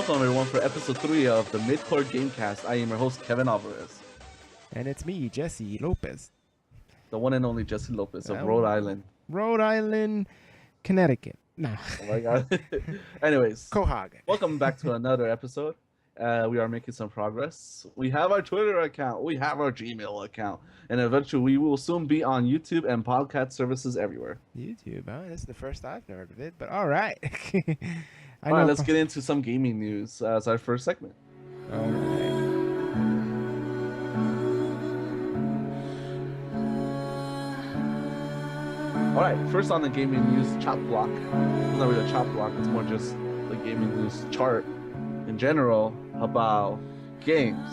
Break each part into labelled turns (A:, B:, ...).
A: Welcome everyone for episode 3 of the Midcore Gamecast. I am your host Kevin Alvarez,
B: And it's me, Jesse Lopez.
A: the one and only Jesse Lopez of
B: Oh.
A: Rhode Island.
B: Rhode Island, Connecticut. Nah.
A: Oh my god. Anyways,
B: Quahog.
A: welcome back to another episode. We are making some progress. We have our Twitter account, we have our Gmail account, and eventually we will soon be on YouTube and podcast services everywhere.
B: YouTube, huh? This is the first I've heard of it, but all right.
A: All right, let's get into some gaming news as our first segment.
B: All right.
A: All right, first on the gaming news chop block. It's not really a chop block, it's more just the gaming news chart in general about games.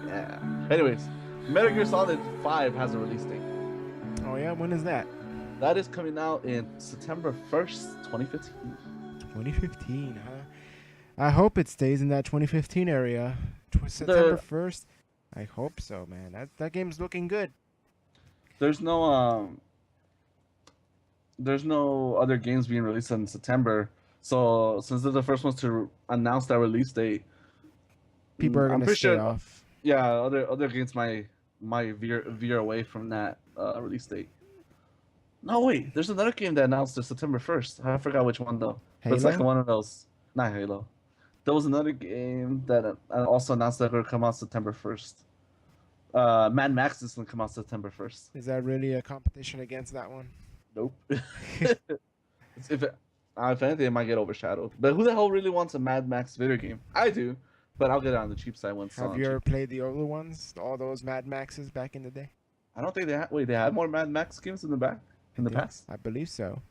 A: Yeah. Anyways, Metal Gear Solid 5 has a release date.
B: Oh, yeah? When is that?
A: That is coming out in September 1st, 2015.
B: 2015, huh? I hope it stays in that 2015 area. September 1st? I hope so, man. That game's looking good.
A: There's no other games being released in September. So since they're the first ones to announce that release date,
B: People are
A: I'm
B: going to
A: pretty
B: stay
A: sure,
B: off.
A: yeah, other games might veer away from that release date. No, wait, there's another game that announced September 1st. I forgot which one though. But it's like
B: Halo?
A: one of those. Not Halo. There was another game that also announced that it would come out September 1st. Mad Max is going to come out September 1st.
B: Is that really a competition against that one?
A: Nope. if anything, it might get overshadowed. But who the hell really wants a Mad Max video game? I do, but I'll get it on the cheap side once.
B: Have you ever played the older ones? All those Mad Maxes back in the day?
A: I don't think they had. Wait, they had more Mad Max games in the past.
B: I believe so.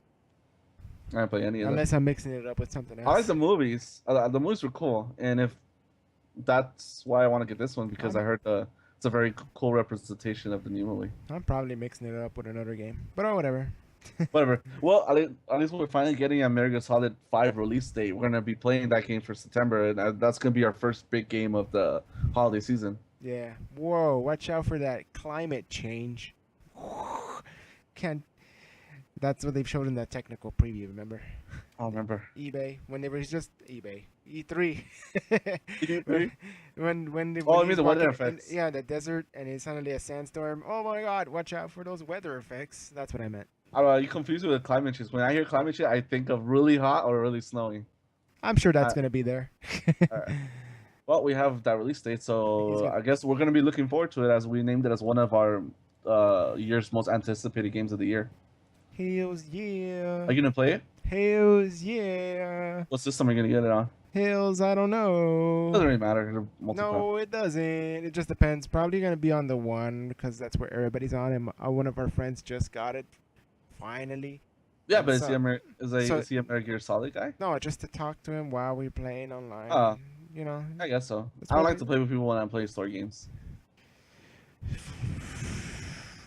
A: I didn't play any of them.
B: Unless I'm mixing it up with something else.
A: I like the movies. The movies were cool, and if that's why I want to get this one because I heard it's a very cool representation of the new movie.
B: I'm probably mixing it up with another game, but whatever.
A: Whatever. Well, at least we're finally getting a Metal Gear Solid 5 release date. We're gonna be playing that game for September, and that's gonna be our first big game of the holiday season.
B: Yeah. Whoa! Watch out for that climate change. Can't. That's what they've showed in that technical preview. Remember?
A: I remember.
B: eBay when they were just eBay E3.
A: E3?
B: when
A: Oh, I mean
B: he's
A: the weather
B: walking
A: effects.
B: yeah, the desert, and it's suddenly a sandstorm. Oh my God! Watch out for those weather effects. That's what I meant.
A: You confused me with climate change. When I hear climate change, I think of really hot or really snowy.
B: I'm sure that's gonna be there.
A: Alright. Well, we have that release date, so I guess we're gonna be looking forward to it as we named it as one of our year's most anticipated games of the year.
B: Hells yeah.
A: Are you gonna play it?
B: Hells yeah.
A: What system are you gonna get it on?
B: Hells, I don't know.
A: Doesn't really matter. They're multi-platform.
B: No, it doesn't. It just depends. Probably gonna be on the one because that's where everybody's on. And one of our friends just got it. Finally.
A: Yeah, but
B: So-
A: is he a Metal Gear Solid guy?
B: No, just to talk to him while we're playing online.
A: Oh.
B: You know.
A: I guess so.
B: It's
A: I don't like
B: probably-
A: to play with people when I'm playing story games.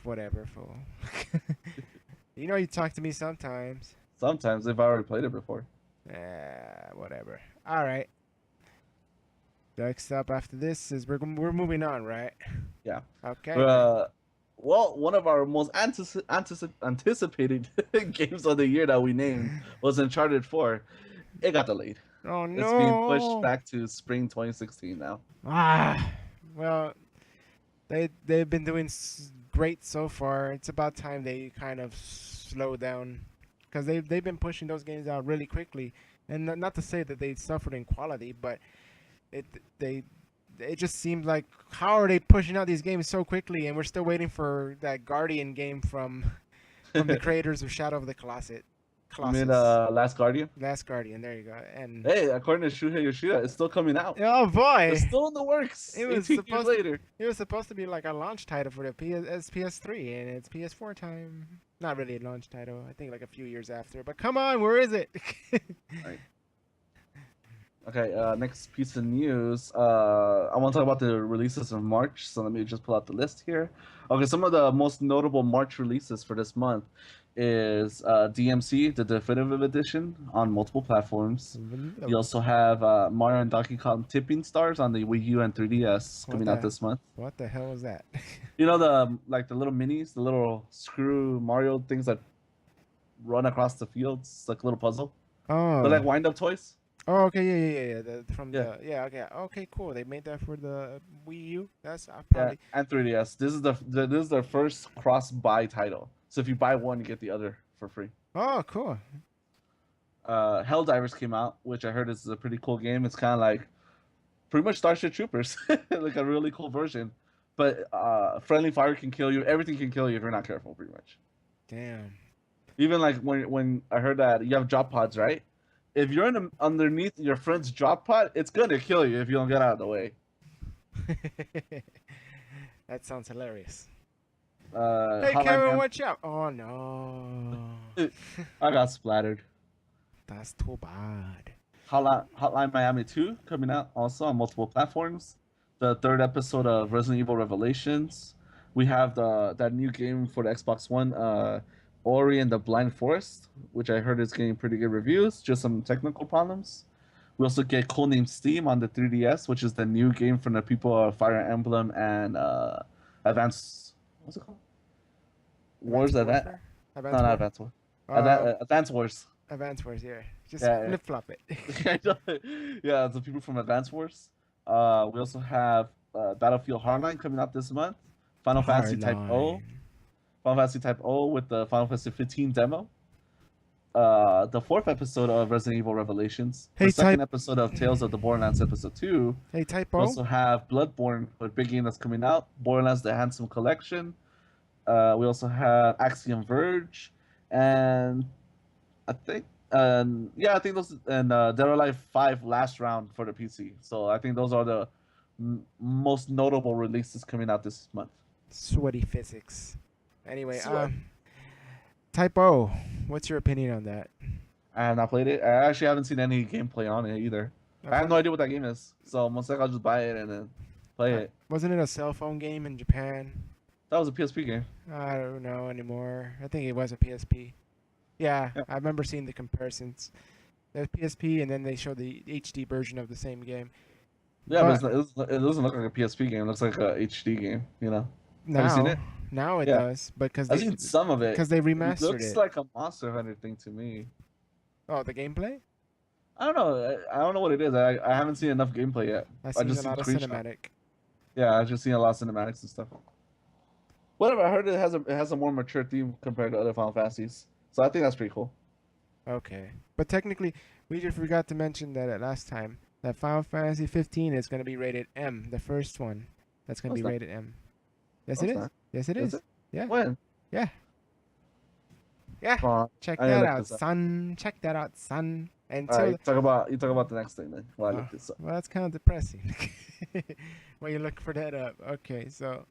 B: Whatever, fool. You know, you talk to me sometimes.
A: Sometimes if I already played it before.
B: Whatever. All right. Next up after this is we're moving on, right?
A: Yeah.
B: Okay.
A: Well, one of our most anticipated games of the year that we named was Uncharted 4. It got delayed.
B: Oh no.
A: It's being pushed back to spring 2016 now.
B: Well, they've been doing great so far. It's about time they kind of slow down, because they've been pushing those games out really quickly, and not to say that they suffered in quality, but it just seems like, how are they pushing out these games so quickly, and we're still waiting for that Guardian game from the creators of Shadow of the Colossus.
A: You mean Last Guardian?
B: Last Guardian, there you go. And
A: Hey, according to Shuhei Yoshida, it's still coming out.
B: oh boy,
A: It's still in the works.
B: It was
A: 18 years
B: supposed
A: later.
B: it was supposed to be like a launch title for the PS3, and it's PS4 time. Not really a launch title. I think like a few years after. But come on, where is it?
A: Okay, next piece of news. I want to talk about the releases of March, so let me just pull out the list here. Okay, some of the most notable March releases for this month is DMC, the Definitive Edition, on multiple platforms. You also have Mario and Donkey Kong Tipping Stars on the Wii U and 3DS coming out this month.
B: What the hell is that?
A: You know the little minis, the little screw Mario things that run across the fields, like a little puzzle.
B: Oh,
A: They're like wind-up toys.
B: Oh, okay, yeah.
A: Yeah,
B: Okay, cool. They made that for the Wii U. That's I
A: yeah,
B: probably.
A: and 3DS. This is their first cross buy title. So if you buy one, you get the other for free.
B: Oh, cool.
A: Helldivers came out, which I heard is a pretty cool game. It's kind of like pretty much Starship Troopers, like a really cool version. But friendly fire can kill you. Everything can kill you if you're not careful, pretty much.
B: Damn.
A: Even like when I heard that you have drop pods, right? If you're underneath your friend's drop pod, it's gonna kill you if you don't get out of the way.
B: That sounds hilarious. Hey,
A: Hotline
B: Kevin,
A: Miami.
B: watch out! Oh no.
A: I got splattered.
B: That's too bad.
A: Hotline Miami 2 coming out also on multiple platforms. The third episode of Resident Evil Revelations. We have that new game for the Xbox One, Ori and the Blind Forest, which I heard is getting pretty good reviews. Just some technical problems. We also get Codename Steam on the 3DS, which is the new game from the people of Fire Emblem and Advance. What's it called? Wars
B: Advanced
A: Advance.
B: Warfare?
A: No,
B: Advanced
A: not
B: War?
A: Advance War.
B: Um,
A: Advance Wars.
B: Advanced Wars, yeah. Just
A: Yeah,
B: flip flop it.
A: yeah, the people from Advance Wars. We also have Battlefield Hardline coming out this month. Final Fantasy Type O.
B: Hardline.
A: Final Fantasy Type O with the Final Fantasy 15 demo. The fourth episode of Resident Evil Revelations.
B: Hey,
A: The second episode of Tales of the Borderlands Episode 2.
B: Hey,
A: We
B: Typo.
A: also have Bloodborne, a big game that's coming out. Borderlands: The Handsome Collection. We also have Axiom Verge, and I think, I think those and Dead or Alive 5 last round for the PC. So I think those are the most notable releases coming out this month.
B: Sweaty physics. Anyway,
A: Sweat.
B: Typo, what's your opinion on that?
A: I have not played it. I actually haven't seen any gameplay on it either. I have no idea what that game is. So most likely I'll just buy it and then play it.
B: Wasn't it a cell phone game in Japan?
A: That was a PSP game.
B: I don't know anymore. I think it was a PSP. Yeah,
A: Yeah.
B: I remember seeing the comparisons. There's PSP, and then they showed the HD version of the same game.
A: Yeah, but it doesn't look like a PSP game. It looks like a HD game, you know? Have you seen it?
B: Now it
A: Yeah.
B: does, because
A: I've seen some of it.
B: because they
A: It
B: remastered
A: looks
B: it.
A: like a Monster Hunter thing to me.
B: Oh, the gameplay?
A: I don't know. I don't know what it is. I haven't seen enough gameplay yet.
B: I've seen
A: just
B: a
A: seen
B: lot of
A: screenshot.
B: cinematic.
A: Yeah, I've just seen a lot of cinematics and stuff. Whatever. I heard it has a more mature theme compared to other Final Fantasies, so I think that's pretty cool.
B: Okay, but technically, we just forgot to mention that last time that Final Fantasy 15 is going to be rated M, the first one. That's going
A: No,
B: to
A: it's
B: be
A: not.
B: rated M. Yes,
A: No,
B: it
A: it's
B: is.
A: not.
B: Yes, it
A: Is
B: is.
A: it?
B: Yeah.
A: When?
B: Yeah. Yeah.
A: Come on.
B: Check
A: I gotta
B: that
A: look
B: out,
A: this up.
B: son. Check that out, son.
A: All
B: Until
A: right, you talk about the next thing then. While I look this up.
B: well, that's kind of depressing. When you look for that up. Okay, so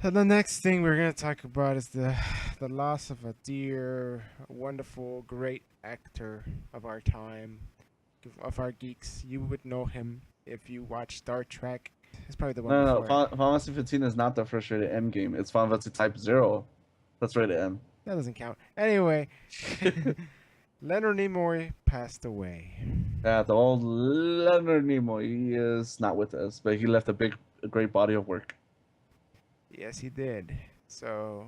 B: the next thing we're gonna talk about is the loss of a dear, wonderful, great actor of our time, of our geeks. You would know him if you watch Star Trek. It's probably the one
A: No,
B: before.
A: Final Fantasy 15 is not the first rated M game. It's Final Fantasy Type 0. That's rated M.
B: That doesn't count. Anyway, Leonard Nimoy passed away.
A: Yeah, the old Leonard Nimoy. He is not with us, but he left a great body of work.
B: Yes, he did. So,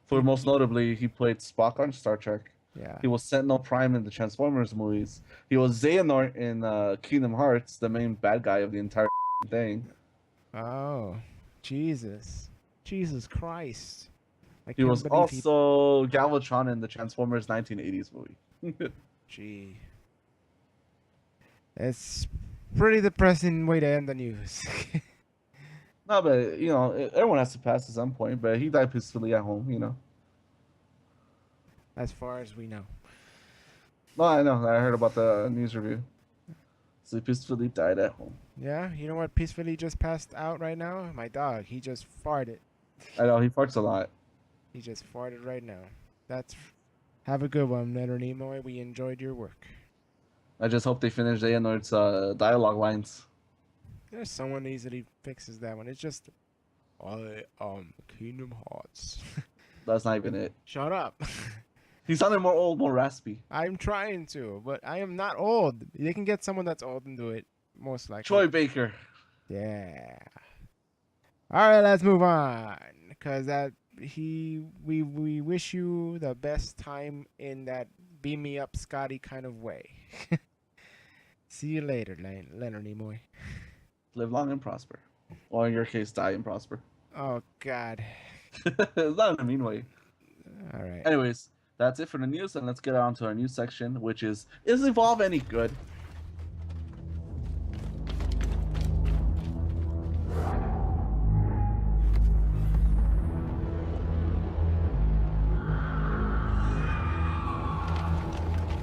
A: For most notably, he played Spock on Star Trek.
B: yeah.
A: He was Sentinel Prime in the Transformers movies. He was Xehanort in Kingdom Hearts, the main bad guy of the entire thing.
B: Oh, Jesus. Jesus Christ. I
A: He
B: can't
A: was
B: believe
A: also Galvatron in the Transformers 1980s movie.
B: Gee. It's pretty depressing way to end the news.
A: No, but you know, everyone has to pass at some point. But he died peacefully at home. You know.
B: As far as we know.
A: No, I know. I heard about the news review. So he peacefully died at home.
B: Yeah, you know what peacefully just passed out right now? My dog. He just farted.
A: I know he farts a lot.
B: He just farted right now. Have a good one, Leonard Nimoy. We enjoyed your work.
A: I just hope they finish Xehanort's dialogue lines.
B: There's someone easily fixes that one. It's just, I am Kingdom Hearts.
A: That's not even it.
B: Shut up.
A: He sounded more old, more raspy.
B: I'm trying to, but I am not old. They can get someone that's old and do it, most likely.
A: Troy Baker.
B: Yeah. All right, let's move on. Cause we wish you the best time in that beam me up Scotty kind of way. See you later, Leonard Nimoy.
A: Live long and prosper, or in your case, die and prosper.
B: Oh God.
A: It's not in a mean way.
B: All right.
A: Anyways, that's it for the news, and let's get on to our news section, which is Evolve any good?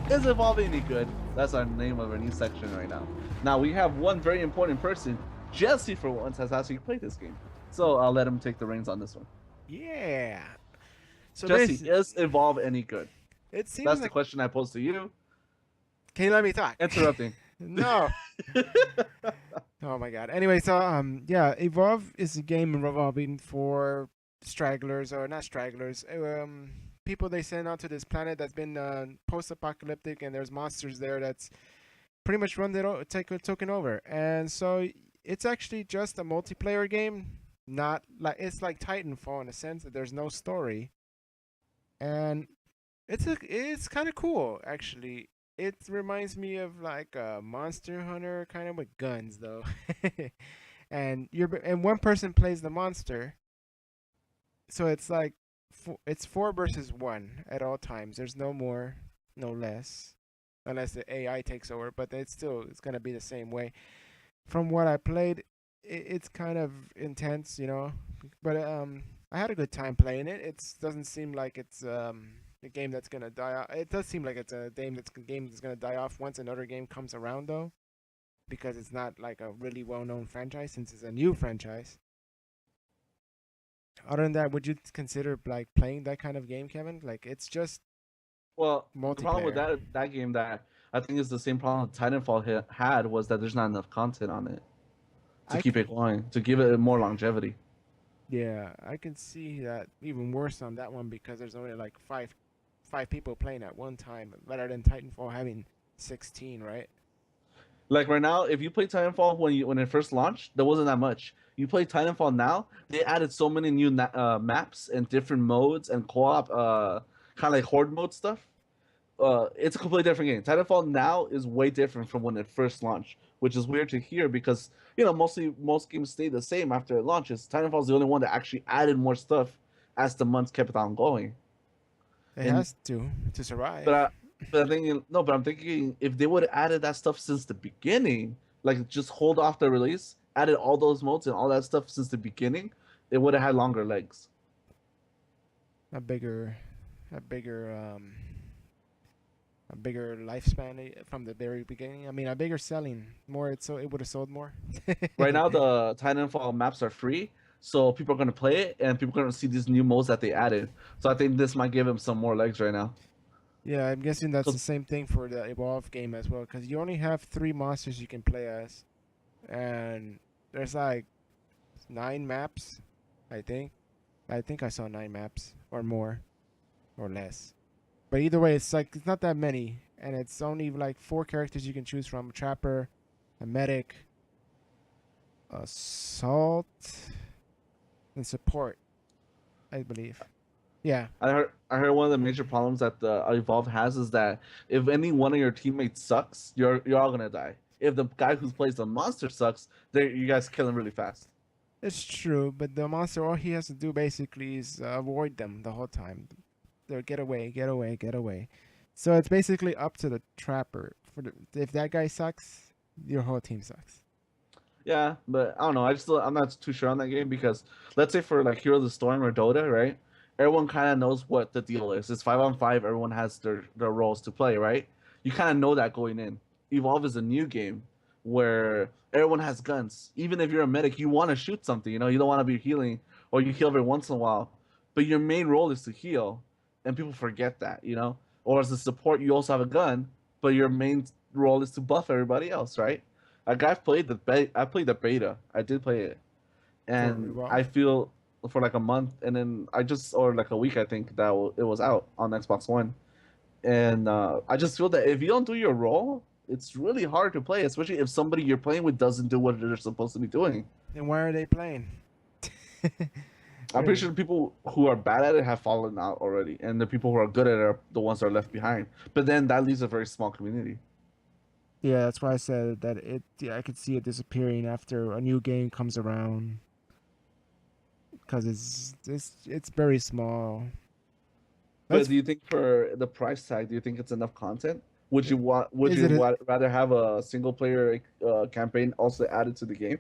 A: Is Evolve any good? That's our name of our new section right now. Now, we have one very important person. Jesse, for once, has actually played this game. So I'll let him take the reins on this one.
B: Yeah. So
A: Jesse,
B: this,
A: is Evolve any good?
B: it seems
A: That's the
B: like.
A: question I posed to you.
B: Can you let me talk?
A: Interrupting.
B: No. Oh my God. Anyway, so yeah, Evolve is a game revolving for stragglers or not stragglers. People they send out to this planet that's been post-apocalyptic, and there's monsters there that's pretty much taken over. And so it's actually just a multiplayer game. Not like it's like Titanfall in a sense that there's no story, and it's kind of cool actually. It reminds me of like a Monster Hunter kind of with guns though. And one person plays the monster. So it's like it's 4 versus 1 at all times. There's no more, no less, unless the AI takes over, but it's going to be the same way. From what I played, it's kind of intense, but I had a good time playing it. It doesn't seem like it's a game that's gonna die off. It does seem like it's a game that's gonna die off once another game comes around, though, because it's not like a really well-known franchise since it's a new franchise. Other than that, would you consider like playing that kind of game, Kevin? Like it's just
A: Well, the problem with
B: multiplayer.
A: that game that I think is the same problem Titanfall had was that there's not enough content on it to
B: I
A: keep it going, to give it more longevity.
B: Yeah, I can see that even worse on that one because there's only like five people playing at one time, rather than Titanfall having 16, right?
A: Like right now, if you play Titanfall when it first launched, there wasn't that much. You play Titanfall now, they added so many new maps and different modes and co-op, kind of like horde mode stuff. It's a completely different game. Titanfall now is way different from when it first launched, which is weird to hear because most games stay the same after it launches. Titanfall is the only one that actually added more stuff as the months kept on going.
B: It
A: And
B: has to
A: but
B: survive.
A: I, but I'm thinking no, but I'm thinking if they would have added that stuff since the beginning, like just hold off the release, added all those modes and all that stuff since the beginning, it would have had longer legs.
B: A bigger, a bigger, a bigger lifespan from the very beginning. I mean, a bigger selling more. It would have sold more.
A: Right now, the Titanfall maps are free, so people are gonna play it, and people are gonna see these new modes that they added. So I think this might give them some more legs right now.
B: Yeah, I'm guessing that's the
A: 'Cause-
B: same thing for the Evolve game as well, because you only have 3 monsters you can play as, and there's like 9 maps, I think. I think I saw 9 maps or more or less. But either way, it's not that many, and it's only like 4 characters you can choose from: a trapper, a medic, assault, and support, I believe. Yeah,
A: I heard one of the major problems that the Evolve has is that if any one of your teammates sucks, you're all gonna die. If the guy who plays the monster sucks, you guys kill him really fast.
B: it's true. But the monster, all he has to do basically is avoid them the whole time. They're get away, get away, get away. So it's basically up to the trapper. If that guy sucks, your whole team sucks.
A: Yeah, but I don't know. I'm not too sure on that game because let's say for like Hero of the Storm or Dota, right? Everyone kind of knows what the deal is. It's 5-on-5. Everyone has their roles to play, right? You kind of know that going in. Evolve is a new game where everyone has guns. Even if you're a medic, you want to shoot something. You don't want to be healing or you heal every once in a while. But your main role is to heal, and people forget that. Or as a support, you also have a gun, but your main role is to buff everybody else, right? Like I played the beta. I did play it,
B: For
A: and
B: Evolve.
A: I feel for like a month, and then or like a week, I think that it was out on Xbox One, and I just feel that if you don't do your role, it's really hard to play, especially if somebody you're playing with doesn't do what they're supposed to be doing.
B: Then why are they playing?
A: I'm pretty sure the people who are bad at it have fallen out already, and the people who are good at it are the ones that are left behind. But then that leaves a very small community.
B: Yeah, that's why I said that it. Yeah, I could see it disappearing after a new game comes around because it's very small.
A: But
B: Let's.
A: do you think for the price tag, do you think it's enough content? Would you want? Would
B: Is
A: you
B: it a,
A: rather have a single player campaign also added to the game?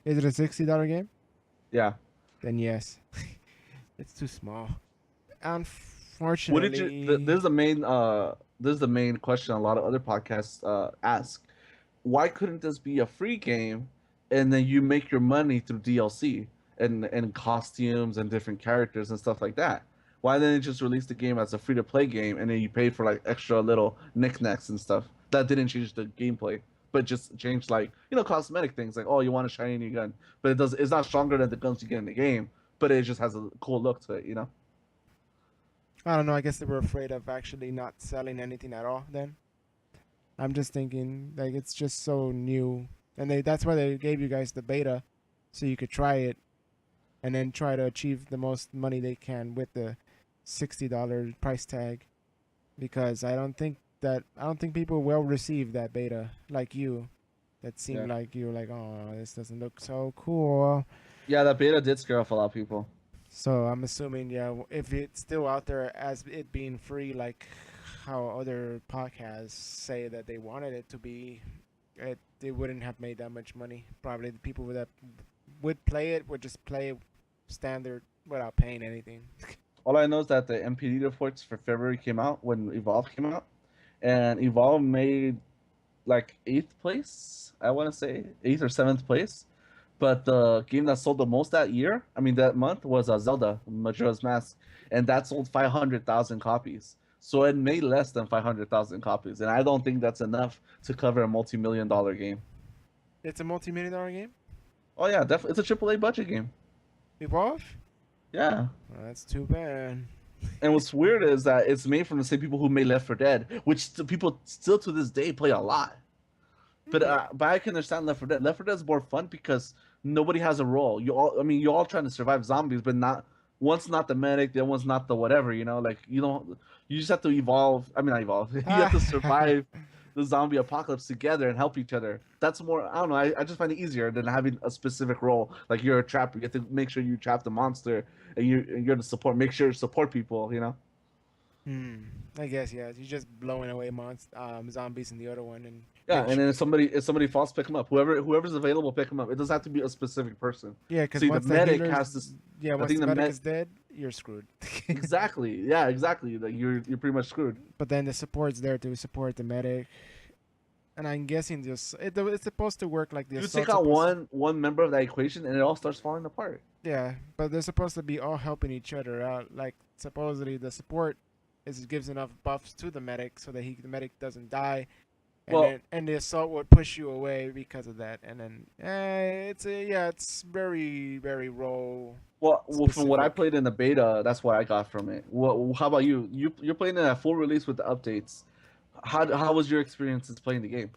B: is it a $60 game?
A: Yeah.
B: Then yes, it's too small.
A: What did you?
B: Unfortunately,
A: This is the main question a lot of other podcasts ask. Why couldn't this be a free game, and then you make your money through DLC and costumes and different characters and stuff like that? Why didn't they just release the game as a free to play game and then you pay for like extra little knickknacks and stuff that didn't change the gameplay, but just changed like cosmetic things like, oh, you want a shiny new gun, but it's not stronger than the guns you get in the game, but it just has a cool look to it.
B: I don't know. I guess they were afraid of actually not selling anything at all. Then I'm just thinking like it's just so new, and that's why they gave you guys the beta, so you could try it, and then try to achieve the most money they can with the $60 price tag, because I don't think people will receive that beta like you. That
A: Yeah.
B: seemed like you were like, oh, this doesn't look so cool.
A: Yeah, that beta did scare off a lot of people.
B: So I'm assuming, yeah, if it's still out there as it being free, like how other podcasts say that they wanted it to be, they wouldn't have made that much money. Probably the people that would play it would just play it standard without paying anything.
A: All I know is that the MPD reports for February came out when Evolve came out, and Evolve made like eighth place. I want to say eighth or seventh place. But the game that sold the most that year, I mean that month, was Zelda Majora's Mask, and that sold 500,000 copies. So it made less than 500,000 copies, and I don't think that's enough to cover a multi-million-dollar game.
B: It's a multi-million-dollar game.
A: Oh yeah, definitely, it's a AAA budget game.
B: Evolve.
A: Yeah.
B: Oh, that's too bad.
A: And what's weird is that it's made from the same people who made Left 4 Dead, which people still to this day play a lot.
B: Yeah.
A: But I can understand Left 4 Dead. Left 4 Dead is more fun because nobody has a role. You all trying to survive zombies, but not one's not the medic, the other one's not the whatever. Like you don't. You just have to evolve. I mean, not evolve. You have to survive the zombie apocalypse together and help each other. That's more. I don't know. I just find it easier than having a specific role. Like you're a trapper. You have to make sure you trap the monster, and you're the support. Make sure to support people.
B: Hmm. I guess yeah. You're just blowing away zombies in the other one, and
A: Yeah,
B: make
A: and
B: sure.
A: then if somebody falls, pick them up. Whoever's available, pick them up. It doesn't have to be a specific person.
B: Yeah, because
A: See, the
B: once the
A: medic
B: healer's
A: has this.
B: yeah,
A: I
B: once
A: think
B: the
A: the
B: medic
A: med
B: is dead, you're screwed.
A: exactly. Yeah, exactly. Like you're pretty much screwed.
B: But then the support's there to support the medic, and I'm guessing it's supposed to work like the
A: You take
B: assault
A: out
B: supposed.
A: one member of that equation, and it all starts falling apart.
B: Yeah, but they're supposed to be all helping each other out. Like supposedly the support gives enough buffs to the medic so that the medic doesn't die, and
A: Well,
B: the assault would push you away because of that. And then it's very role
A: from what I
B: specific.
A: played in the beta, that's what I got from it. How about you? You're playing it at full release with the updates. How was your experiences playing the game?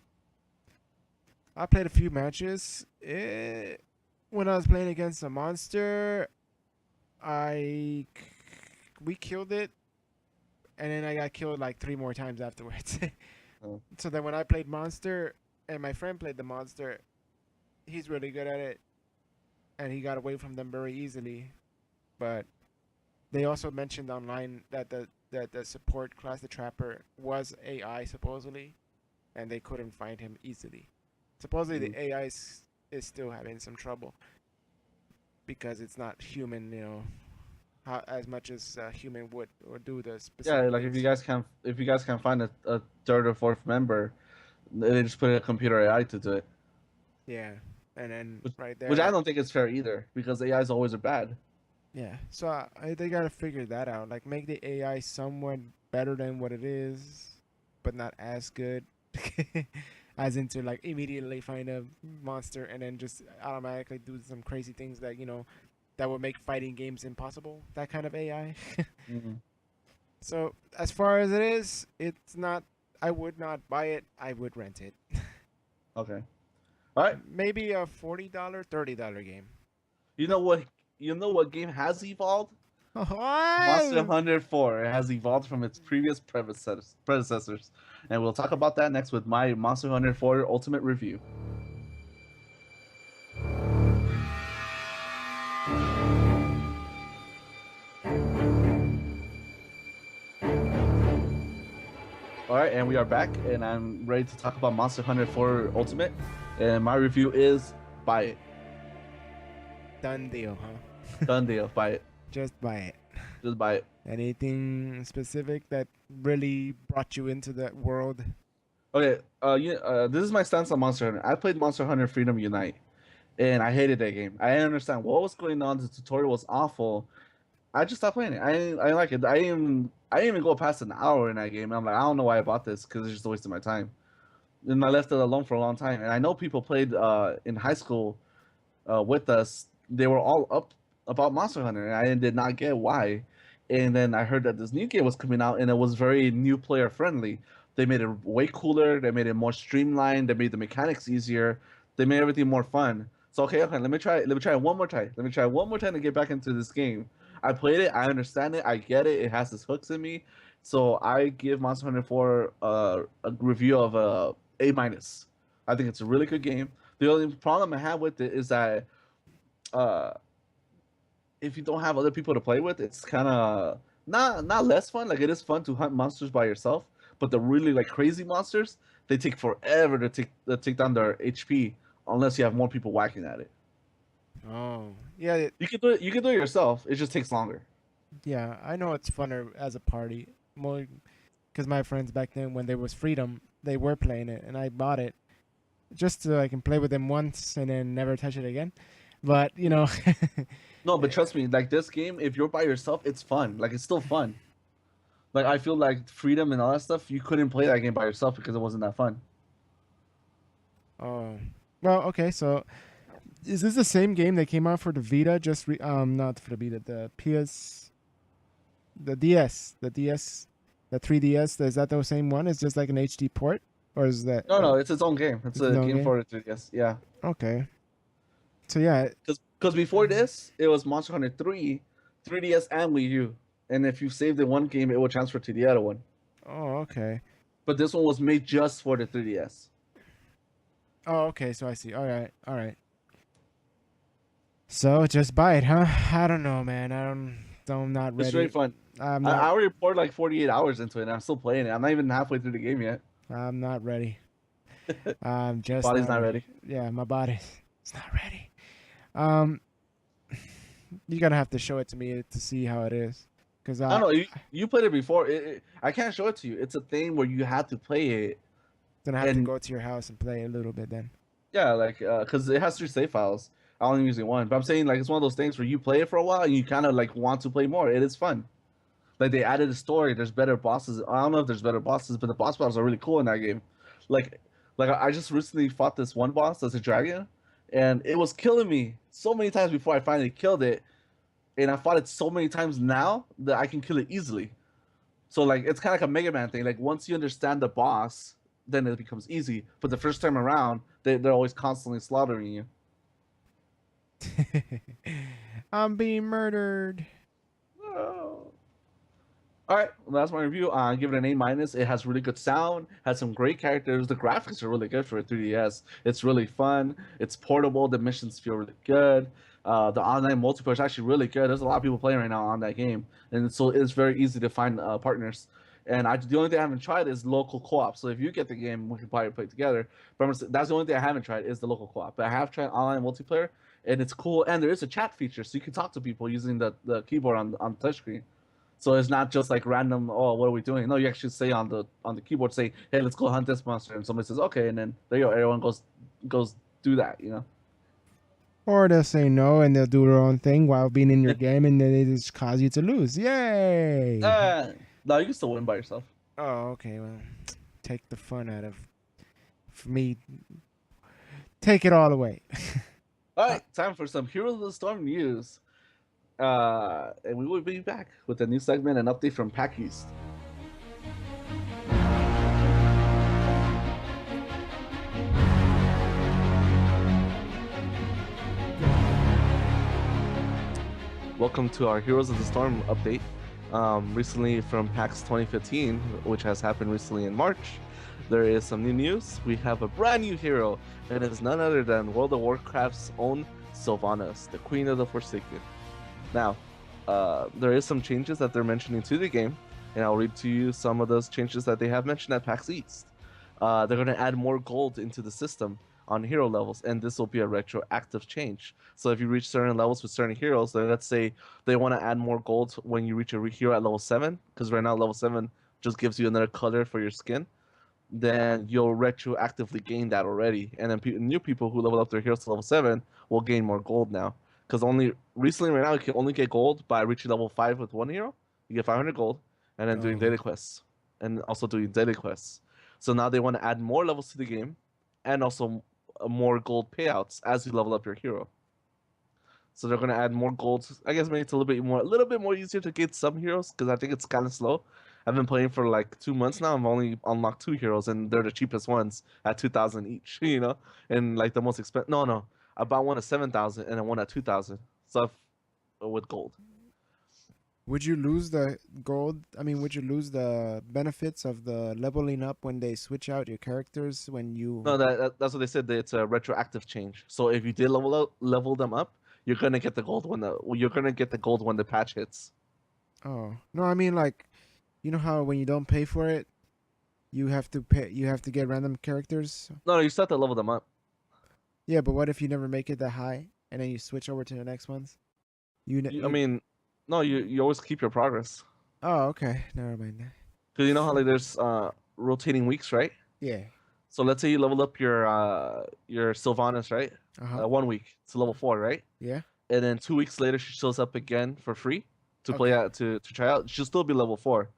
B: I played a few matches. When I was playing against a monster, I we killed it, and then I got killed like three more times afterwards.
A: Oh.
B: So then when I played monster, and my friend played the monster, he's really good at it, and he got away from them very easily. But they also mentioned online that the support class, the trapper, was AI supposedly, and they couldn't find him easily. Supposedly
A: Mm.
B: the AI is still having some trouble because it's not human, as much as a human would or do the
A: Yeah,
B: specific
A: like
B: things.
A: if you guys can find a third or fourth member, they just put a computer AI to do it.
B: Yeah, and then
A: Which,
B: right
A: which I
B: there,
A: don't think is fair either, because AIs always are bad.
B: yeah. So they gotta figure that out. Like make the AI somewhat better than what it is, but not as good. As into like immediately find a monster and then just automatically do some crazy things that that would make fighting games impossible. That kind of AI.
A: Mhm.
B: So as far as it is, it's not. I would not buy it. I would rent it.
A: Okay. All right.
B: Maybe a $40, $30 game.
A: You know what? You know what game has evolved? Monster
B: What?
A: Hunter 4 has evolved from its previous predecessors, and we'll talk about that next with my Monster Hunter 4 Ultimate review. All right, and we are back, and I'm ready to talk about Monster Hunter 4 Ultimate, and my review is buy it.
B: Done deal, huh?
A: Done deal, buy it.
B: Just buy it.
A: Just buy it.
B: Anything specific that really brought you into that world?
A: Okay, this is my stance on Monster Hunter. I played Monster Hunter Freedom Unite, and I hated that game. I didn't understand what was going on. The tutorial was awful. I just stopped playing it. I didn't like it. I didn't even go past an hour in that game. I'm like, I don't know why I bought this because it's just a waste of my time. And I left it alone for a long time. And I know people played in high school with us. They were all up about Monster Hunter, and I did not get why. And then I heard that this new game was coming out, and it was very new player friendly. They made it way cooler. They made it more streamlined. They made the mechanics easier. They made everything more fun. So okay, let me try it one more time. Let me try one more time to get back into this game. I played it. I understand it. I get it. It has its hooks in me. So I give Monster Hunter 4 a review of A minus. I think it's a really good game. The only problem I have with it is that if you don't have other people to play with, it's kind of not less fun. Like, it is fun to hunt monsters by yourself, but the really like crazy monsters, they take forever to take down their HP unless you have more people whacking at it.
B: Oh, yeah,
A: You can do it. You can do it yourself. It just takes longer.
B: yeah. I know it's funner as a party, more because my friends back then, when there was freedom, they were playing it, and I bought it just so I can play with them once and then never touch it again. But you know,
A: No, but trust me, like this game, if you're by yourself, it's fun. Like, it's still fun. Like, I feel like Freedom and all that stuff, you couldn't play that game by yourself because it wasn't that fun.
B: oh, well, okay. So, is this the same game that came out for the Vita? Not for the Vita, the PS, the DS, the 3DS. Is that the same one? It's just like an HD port, or is that?
A: No, it's its own game. It's a
B: its own
A: game
B: game?
A: for it. Yes, yeah.
B: Okay. So yeah,
A: Because before this, it was Monster Hunter 3, 3DS, and Wii U. And if you saved in one game, it will transfer to the other one.
B: oh, okay.
A: But this one was made just for the 3DS.
B: Oh, okay. So I see. All right, all right. So just buy it, huh? I don't know, man. I'm not ready.
A: It's really fun.
B: I'm
A: I
B: not.
A: already poured like 48 hours into it, and I'm still playing it. I'm not even halfway through the game yet.
B: I'm not ready. I'm just.
A: Body's not ready.
B: Yeah, my body's not ready. You're gonna have to show it to me to see how it is, because
A: I don't know. You played it before. I can't show it to you. It's a thing where you have to play it.
B: Then I have to
A: and-
B: go to your house and play a little bit. Then.
A: Yeah, like, because it has 3 save files. I only using one. But I'm saying, like, it's one of those things where you play it for a while and you kind of, like, want to play more. It is fun. Like, they added a story. There's better bosses. I don't know if there's better bosses, but the boss battles are really cool in that game. Like I just recently fought this one boss that's a dragon, and it was killing me so many times before I finally killed it. And I fought it so many times now that I can kill it easily. So, like, it's kind of like a Mega Man thing. Like, once you understand the boss, then it becomes easy. But the first time around, they're always constantly slaughtering you.
B: I'm being murdered.
A: Oh. All right, well, that's my review. I give it an A minus. It has really good sound, has some great characters. The graphics are really good for a 3DS. It's really fun. It's portable. The missions feel really good. The online multiplayer is actually really good. There's a lot of people playing right now on that game, and so it's very easy to find partners. And the only thing I haven't tried is local co-op. So if you get the game, we can probably play together. But that's the only thing I haven't tried is the local co-op. But I have tried online multiplayer, and it's cool. And there is a chat feature, so you can talk to people using the keyboard on the touchscreen. So it's not just like random. Oh, what are we doing? No, you actually say on the keyboard, say, "Hey, let's go hunt this monster," and somebody says, "Okay," and then there you go. Everyone goes do that. You know.
B: Or they'll say no and they'll do their own thing while being in your game, and then they just cause you to lose. Yay!
A: No, you can still win by yourself.
B: Oh, okay. Well, take the fun out of for me. Take it all away.
A: All right, time for some Heroes of the Storm news. And we will be back with a new segment and update from Pack East. Welcome to our Heroes of the Storm update. Recently from PAX 2015, which has happened recently in March, there is some new news. We have a brand new hero, and it is none other than World of Warcraft's own Sylvanas, the Queen of the Forsaken. Now, there is some changes that they're mentioning to the game, and I'll read to you some of those changes that they have mentioned at PAX East. They're going to add more gold into the system on hero levels, and this will be a retroactive change. So if you reach certain levels with certain heroes, then let's say they want to add more gold when you reach a hero at level 7, because right now level 7 just gives you another color for your skin, then you'll retroactively gain that already. And then new people who level up their heroes to level 7 will gain more gold now. Because only recently, right now, you can only get gold by reaching level 5 with one hero. You get 500 gold, and then doing daily quests, and also doing daily quests. So now they want to add more levels to the game, and also more gold payouts as you level up your hero. So they're gonna add more gold. I guess maybe it's a little bit more easier to get some heroes because I think it's kind of slow. I've been playing for like 2 months now. I've only unlocked 2 heroes, and they're the cheapest ones at 2,000 each. And like the most expensive. No, I bought one at 7,000 and then one at 2,000. So with gold.
B: Would you lose the gold? I mean, would you lose the benefits of the leveling up when they switch out your characters when you?
A: No, that's what they said. That it's a retroactive change. So if you did level them up, you're gonna get the gold when the patch hits.
B: Oh no, I mean like, you know how when you don't pay for it, you have to pay. You have to get random characters.
A: No, you still have to level them up.
B: Yeah, but what if you never make it that high and then you switch over to the next ones?
A: I mean, no, you always keep your progress.
B: Oh, okay. Never mind.
A: Because you know how like there's rotating weeks, right?
B: Yeah.
A: So let's say you level up your Sylvanas, right? 1 week to level 4, right?
B: Yeah.
A: And then 2 weeks later she shows up again for free to play out to try out. She'll still be level 4.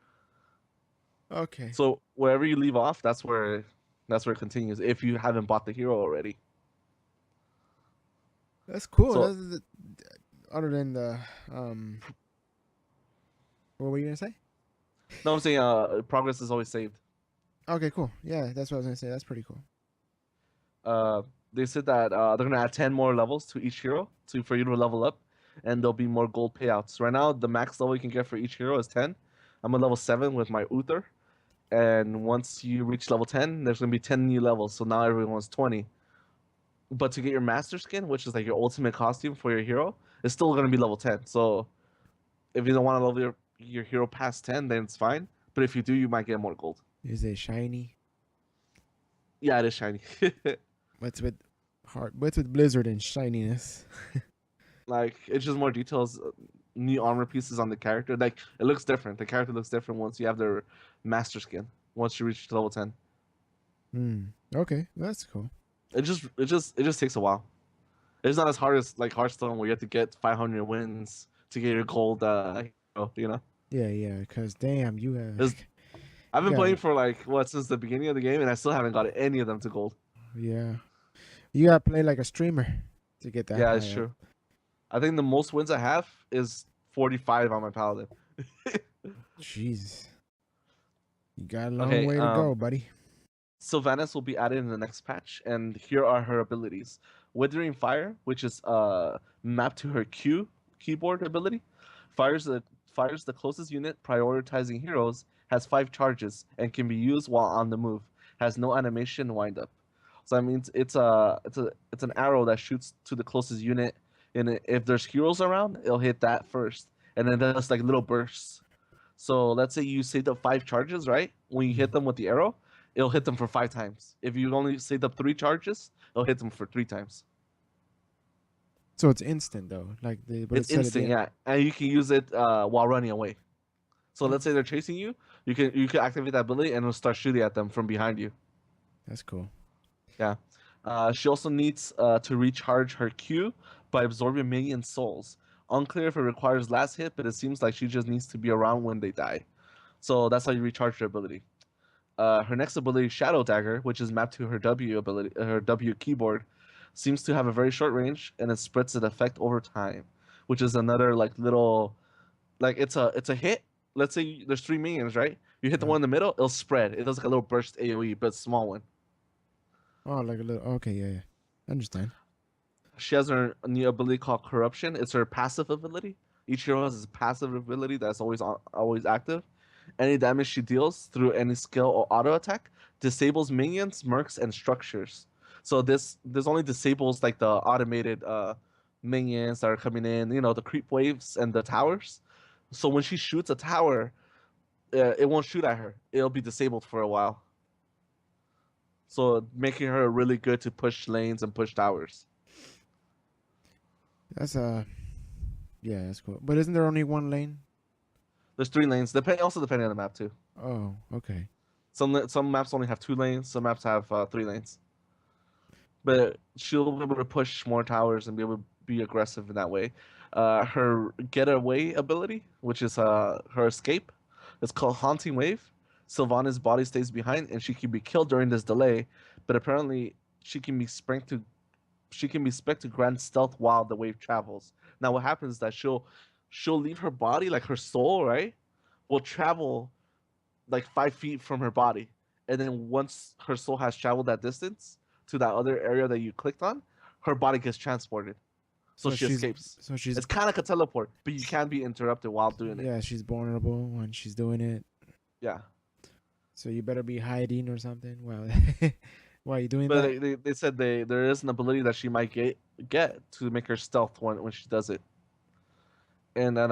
B: Okay.
A: So wherever you leave off, that's where it continues. If you haven't bought the hero already.
B: That's cool.
A: So,
B: other than the what were you gonna say?
A: no, I'm saying progress is always saved.
B: Okay, cool. Yeah, that's what I was gonna say. That's pretty cool.
A: They said that they're gonna add 10 more levels to each hero for you to level up, and there'll be more gold payouts. Right now, the max level you can get for each hero is 10. I'm at level 7 with my Uther, and once you reach level 10, there's gonna be 10 new levels. So now everyone's 20. But to get your master skin, which is like your ultimate costume for your hero, it's still gonna be level 10. So if you don't want to level your hero past 10, then it's fine. But if you do, you might get more gold.
B: Is it shiny?
A: Yeah, it is shiny.
B: What's with Blizzard and shininess?
A: Like it's just more details, new armor pieces on the character. Like it looks different. The character looks different once you have their master skin. Once you reach level 10.
B: Okay, that's cool.
A: It just takes a while. It's not as hard as like Hearthstone where you have to get 500 wins to get your gold.
B: Yeah. Because damn, you have.
A: I've been playing for like since the beginning of the game, and I still haven't got any of them to gold.
B: Yeah, you gotta play like a streamer to get that.
A: Yeah, it's true. I think the most wins I have is 45 on my paladin.
B: Jeez, you got a long way to go, buddy.
A: Sylvanas will be added in the next patch, and here are her abilities. Withering Fire, which is mapped to her Q keyboard ability, fires the closest unit, prioritizing heroes, has 5 charges, and can be used while on the move. Has no animation wind up. So that means it's an arrow that shoots to the closest unit, and if there's heroes around, it'll hit that first, and then there's like little bursts. So let's say you saved up 5 charges, right? When you hit them with the arrow, it'll hit them for 5 times. If you only saved up 3 charges, it'll hit them for 3 times.
B: So it's instant though,
A: it's instant, yeah, and you can use it while running away. So let's say they're chasing you, you can activate that ability and it'll start shooting at them from behind you.
B: That's cool.
A: Yeah. She also needs to recharge her Q by absorbing minion souls. Unclear if it requires last hit, but it seems like she just needs to be around when they die. So that's how you recharge her ability. Her next ability, Shadow Dagger, which is mapped to her W ability, her W keyboard, seems to have a very short range and it spreads its effect over time, which is another like little, like it's a hit. Let's say there's 3 minions, right? You hit the one in the middle, it'll spread. It does like a little burst AOE, but small one.
B: Oh, like a little. Okay, yeah. I understand.
A: She has her new ability called Corruption. It's her passive ability. Each hero has a passive ability that's always active. Any damage she deals through any skill or auto attack disables minions, mercs, and structures. So this only disables like the automated minions that are coming in, the creep waves and the towers. So when she shoots a tower, it won't shoot at her. It'll be disabled for a while. So making her really good to push lanes and push towers.
B: That's yeah, that's cool. But isn't there only one lane?
A: There's 3 lanes, depending on the map too.
B: Oh, okay.
A: Some maps only have 2 lanes. Some maps have 3 lanes. But she'll be able to push more towers and be able to be aggressive in that way. Her getaway ability, which is her escape, it's called Haunting Wave. Sylvana's body stays behind, and she can be killed during this delay. But apparently, she can be spec to grant stealth while the wave travels. Now, what happens is that she'll leave her body, like her soul, right? Will travel like 5 feet from her body, and then once her soul has traveled that distance to that other area that you clicked on, her body gets transported. So she escapes.
B: So she's
A: It's kind of like a teleport, but you can be interrupted while doing it.
B: yeah, she's vulnerable when she's doing it.
A: Yeah.
B: So you better be hiding or something. Well, why are you doing
A: But
B: that?
A: they said there is an ability that she might get to make her stealth when she does it. And then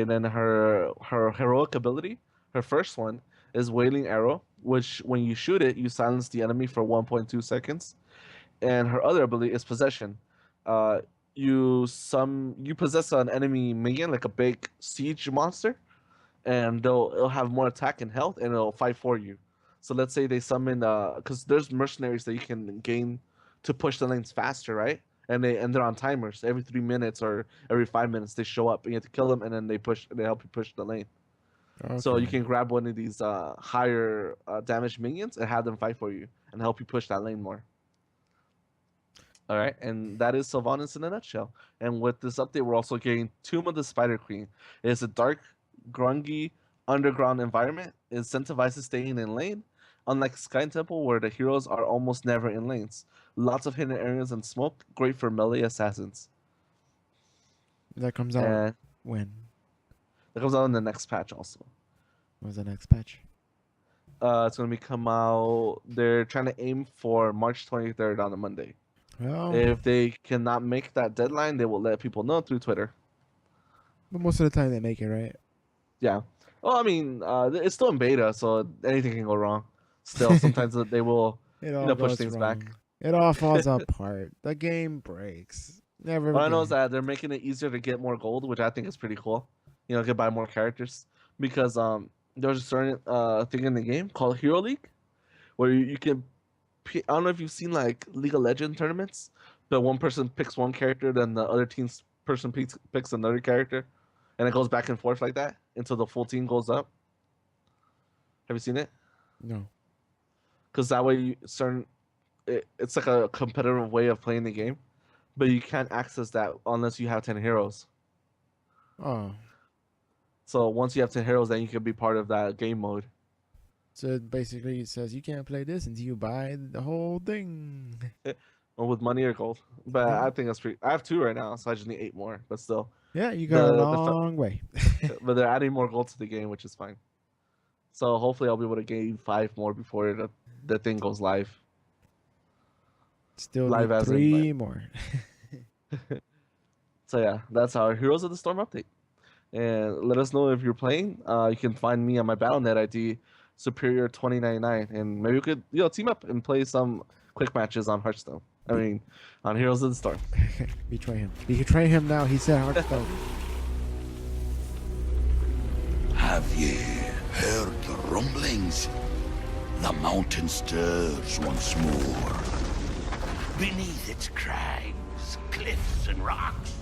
A: then her heroic ability, her first one is Wailing Arrow, which when you shoot it, you silence the enemy for 1.2 seconds. And her other ability is Possession. You possess an enemy minion like a big siege monster, and it'll have more attack and health, and it'll fight for you. So let's say they summon because there's mercenaries that you can gain to push the lanes faster, right? And they're on timers. Every 3 minutes or every 5 minutes they show up, and you have to kill them, and then they help you push the lane. So you
B: Okay.
A: can grab one of these higher damage minions and have them fight for you and help you push that lane more. All right, and that is Sylvanas in a nutshell. And with this update, we're also getting Tomb of the Spider Queen. It's a dark, grungy underground environment. It incentivizes staying in lane, unlike Sky Temple, where the heroes are almost never in lanes. Lots of hidden areas and smoke, great for melee assassins.
B: That comes out
A: And
B: when?
A: that comes out in the next patch also.
B: When's the next patch?
A: It's going to come out, they're trying to aim for March 23rd on a Monday.
B: Well,
A: If they cannot make that deadline, they will let people know through Twitter.
B: but most of the time they make it, right?
A: Yeah. Well, I mean, it's still in beta, so anything can go wrong. Still, sometimes they will,
B: It all
A: push
B: goes
A: things
B: wrong.
A: back.
B: It all falls apart. The game breaks. Never.
A: All I know
B: again.
A: is that they're making it easier to get more gold, which I think is pretty cool. Get buy more characters because there's a certain thing in the game called Hero League, where you can. I don't know if you've seen like League of Legends tournaments, but one person picks one character, then the other team's person picks another character, and it goes back and forth like that until the full team goes up. Have you seen it?
B: No.
A: Because that way, it's like a competitive way of playing the game, but you can't access that unless you have 10 heroes.
B: Oh.
A: So once you have 10 heroes, then you can be part of that game mode.
B: So it basically says you can't play this until you buy the whole thing.
A: Or with money or gold. But
B: Yeah.
A: I think that's pretty. I have 2 right now, so I just need 8 more. But still,
B: Yeah, you got a
A: the
B: long way.
A: but they're adding more gold to the game, which is fine. So hopefully, I'll be able to gain 5 more before the thing goes live.
B: Still
A: Live
B: need
A: as in,
B: 3 more.
A: So yeah, that's our Heroes of the Storm update. And let us know if you're playing. You can find me on my Battle.net ID, Superior2099, and maybe we could team up and play some quick matches on Hearthstone. I mean, on Heroes of the Storm.
B: Betray him. Betray him now. He said Hearthstone.
C: Have ye heard the rumblings? The mountain stirs once more. Beneath its crags, cliffs, and rocks,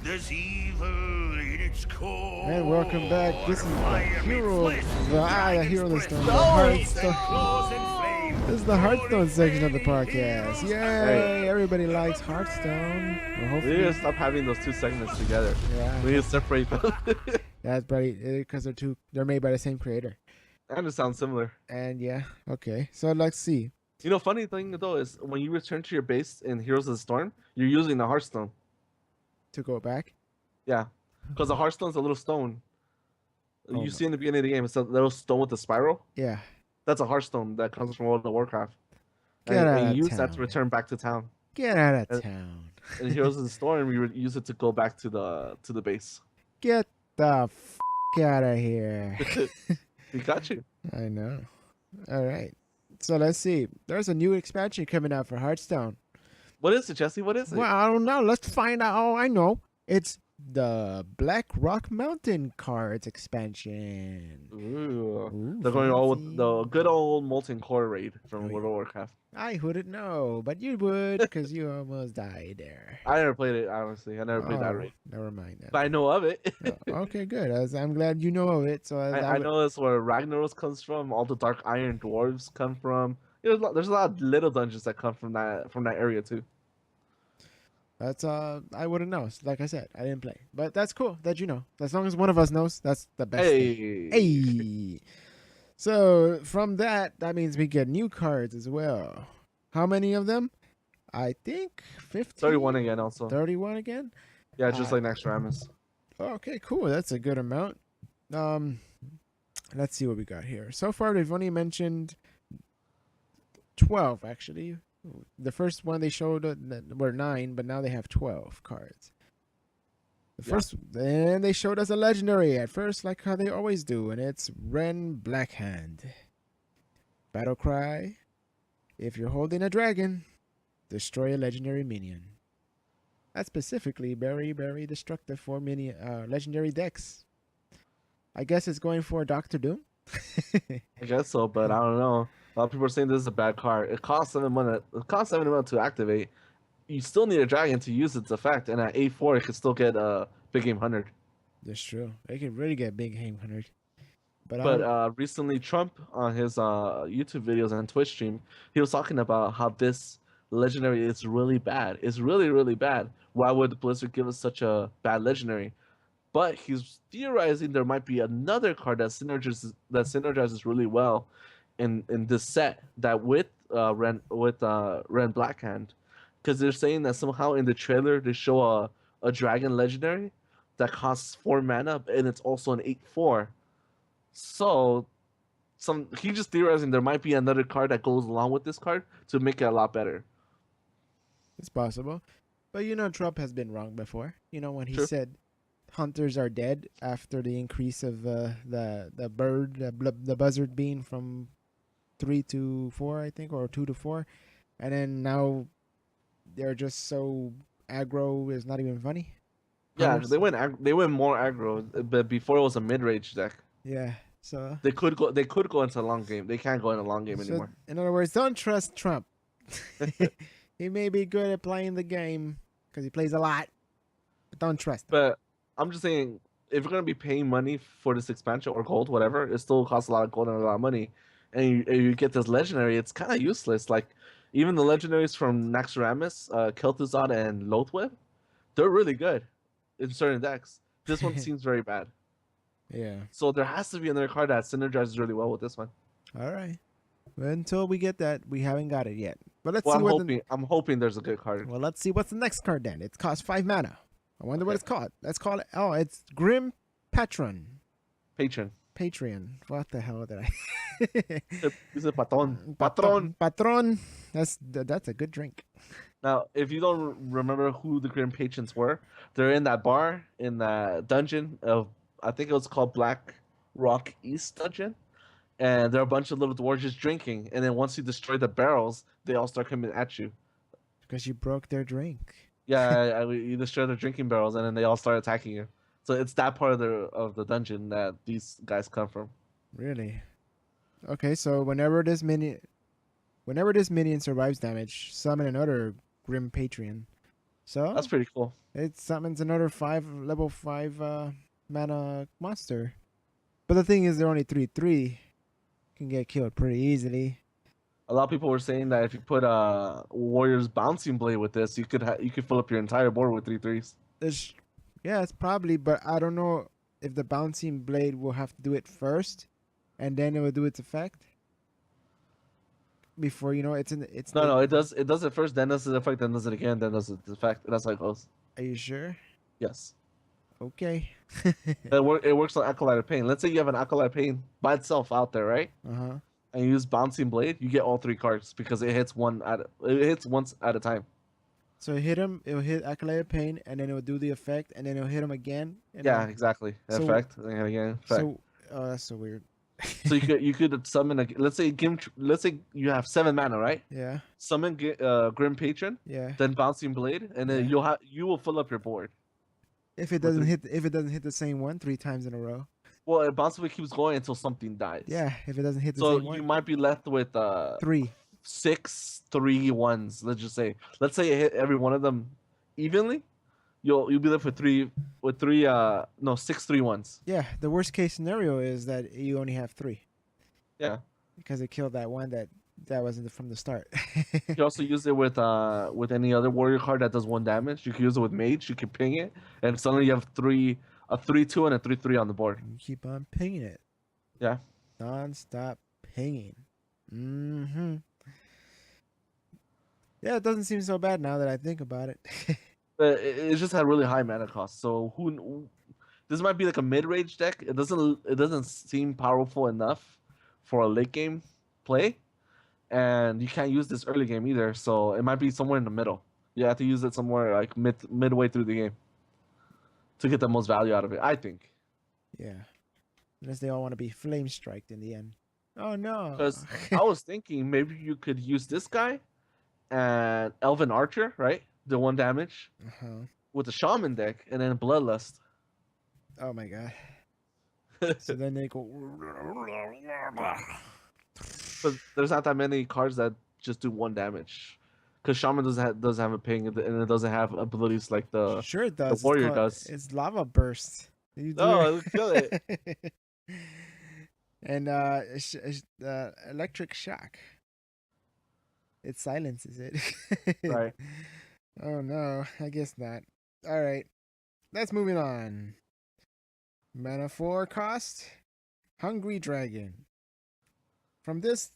C: there's evil in its core.
B: And welcome back. This is the hero of the hero of the storm. The
C: Hearthstone.
B: Hearthstone. This is the Hearthstone section of the podcast. Yay! Everybody likes Hearthstone. Well,
A: We need
B: hopefully,
A: to stop having those 2 segments together.
B: yeah.
A: We need to separate them.
B: That's probably because they're made by the same creator.
A: And it sounds similar.
B: And yeah, okay. So let's see.
A: Funny thing though is when you return to your base in Heroes of the Storm, you're using the Hearthstone.
B: To go back.
A: Yeah. Because the Hearthstone's a little stone.
B: Oh
A: You
B: my-
A: see in the beginning of the game, it's a little stone with a spiral.
B: Yeah.
A: That's a Hearthstone that comes from World of Warcraft.
B: Get
A: And
B: out
A: you
B: of
A: use that to
B: town.
A: return back to town.
B: Get out of
A: And,
B: town.
A: and Heroes of the Storm, we would use it to go back to the base.
B: Get the out of here.
A: We got you.
B: I know. All right. So let's see. There's a new expansion coming out for Hearthstone.
A: What is it, Jesse? What is it?
B: Well, I don't know. Let's find out. Oh, I know. It's the Blackrock Mountain cards expansion.
A: Ooh. They're going all with the good old Molten Core raid from World of Warcraft.
B: I wouldn't know, but you would because you almost died there.
A: I never played it, honestly. I never played that raid.
B: Never mind that.
A: But I know of it.
B: Okay, good. I'm glad you know of it. So
A: I know that's where Ragnaros comes from. All the Dark Iron Dwarves come from. There's a lot of little dungeons that come from that area too.
B: That's I wouldn't know. Like I said, I didn't play, but that's cool that you know. As long as one of us knows, that's the best. Thing. Hey. So from that means we get new cards as well. How many of them? I think 15.
A: 31 again, also.
B: 31 again.
A: Yeah, just like Naxxramas.
B: Okay, cool. That's a good amount. Let's see what we got here. So far, they've only mentioned 12 actually. The first one they showed were 9, but now they have 12 cards. Then they showed us a legendary at first, like how they always do, and it's Ren Blackhand. Battle cry: if you're holding a dragon, destroy a legendary minion. That's specifically very, very destructive for legendary decks. I guess it's going for Doctor Doom.
A: I guess so, but I don't know. A lot of people are saying this is a bad card. It costs 7 mana. It costs 7 mana to activate. You still need a dragon to use its effect, and at 8/4 it can still get a big game 100.
B: That's true. They can really get big game 100.
A: But recently, Trump on his YouTube videos and Twitch stream, he was talking about how this legendary is really bad. It's really, really bad. Why would Blizzard give us such a bad legendary? But he's theorizing there might be another card that synergizes really well in this set that with Ren Blackhand, because they're saying that somehow in the trailer they show a dragon legendary that costs 4 mana and it's also an 8/4. So he just theorizing there might be another card that goes along with this card to make it a lot better.
B: It's possible. But you know Trump has been wrong before. You know when he
A: True.
B: said hunters are dead after the increase of the buzzard bean from 3 to 4, I think, or 2 to 4. And then now they're just so aggro, it's not even funny.
A: Yeah,
B: Hunters-
A: they went more aggro, but before it was a mid-range deck.
B: Yeah. So
A: They could go into a long game. They can't go in a long game anymore.
B: in other words, don't trust Trump. He may be good at playing the game because he plays a lot, but don't trust him.
A: But I'm just saying, if you're gonna be paying money for this expansion or gold, whatever, it still costs a lot of gold and a lot of money. And you get this legendary, it's kind of useless. Like even the legendaries from Naxxramas, Kel'Thuzad, and Lothweb, they're really good in certain decks. This one seems very bad.
B: Yeah.
A: So there has to be another card that synergizes really well with this one.
B: All right. Well, until we get that, we haven't got it yet. But let's
A: Well,
B: see
A: I'm hoping there's a good card.
B: Well, let's see what's the next card then. It costs 5 mana. I wonder what
A: Okay.
B: it's called. Let's call it. Oh, it's Grim Patron.
A: Patron.
B: Patreon. What the hell did I?
A: He's a patron. Patron.
B: Patron. That's a good drink.
A: Now, if you don't remember who the Grim Patrons were, they're in that bar in that dungeon of, I think it was called Blackrock East Dungeon, and there are a bunch of little dwarves just drinking. And then once you destroy the barrels, they all start coming at you.
B: Because you broke their drink.
A: Yeah, you destroy their drinking barrels, and then they all start attacking you. So it's that part of the dungeon that these guys come from.
B: Really? Okay, so whenever this minion survives damage, summon another Grim Patron. So
A: That's pretty cool.
B: it summons another level 5 mana monster. But the thing is, they're only 3/3. Can get killed pretty easily.
A: A lot of people were saying that if you put Warrior's Bouncing Blade with this, you could fill up your entire board with 3/3s.
B: It's probably, but I don't know if the bouncing blade will have to do it first, and then it will do its effect. Before it's
A: No, it does it first, then does its effect, then does it again, then does its effect. That's how it goes.
B: Are you sure?
A: Yes.
B: Okay.
A: It works on Acolyte of Pain. Let's say you have an Acolyte of Pain by itself out there, right?
B: Uh-huh.
A: And you use Bouncing Blade, you get all 3 cards because it hits once at a time.
B: So it hit him, it'll hit Acolyte of Pain, and then it'll do the effect, and then it'll hit him again. And
A: Yeah,
B: then,
A: exactly.
B: So-
A: Effect. And again, effect.
B: so, oh, that's so weird.
A: So you could summon let's say you have 7 mana, right?
B: Yeah,
A: Summon Grim Patron,
B: yeah.
A: then Bouncing Blade, and then
B: Yeah.
A: you will fill up your board.
B: If it doesn't hit the same one 3 times in a row.
A: Well, Bouncing Blade keeps going until something dies.
B: Yeah, if it doesn't hit the
A: So
B: same
A: you
B: one.
A: might be left with
B: 3.
A: 6 3-1s. Let's just say. Let's say it hit every one of them evenly. You'll be left with 6 3-1s.
B: Yeah, the worst case scenario is that you only have 3
A: Yeah.
B: because it killed that one that wasn't from the start.
A: You can also use it with any other warrior card that does 1 damage. You can use it with mage. You can ping it, and suddenly you have a 3-2 and a 3-3 on the board.
B: You keep on pinging it.
A: Yeah.
B: Non-stop pinging. Mm-hmm. Yeah, it doesn't seem so bad now that I think about it.
A: But it just had really high mana cost. So this might be like a mid-range deck. It doesn't seem powerful enough for a late game play, and you can't use this early game either. So it might be somewhere in the middle. You have to use it somewhere like midway through the game to get the most value out of it, I think.
B: Yeah. Unless they all want to be flame striked in the end. Oh no.
A: Because I was thinking maybe you could use this guy and Elven Archer, right? The 1 damage
B: Uh-huh.
A: with the Shaman deck, and then Bloodlust.
B: Oh my god. So then they go.
A: But there's not that many cards that just do 1 damage. Because Shaman doesn't have a ping, and it doesn't have abilities like the
B: Sure it does.
A: warrior
B: it's called-
A: does.
B: It's lava burst. You do
A: No,
B: it.
A: it'll kill it.
B: And electric shock. It silences it.
A: Right.
B: Oh no, I guess not. All right, let's moving on. Mana 4 cost, Hungry Dragon. From this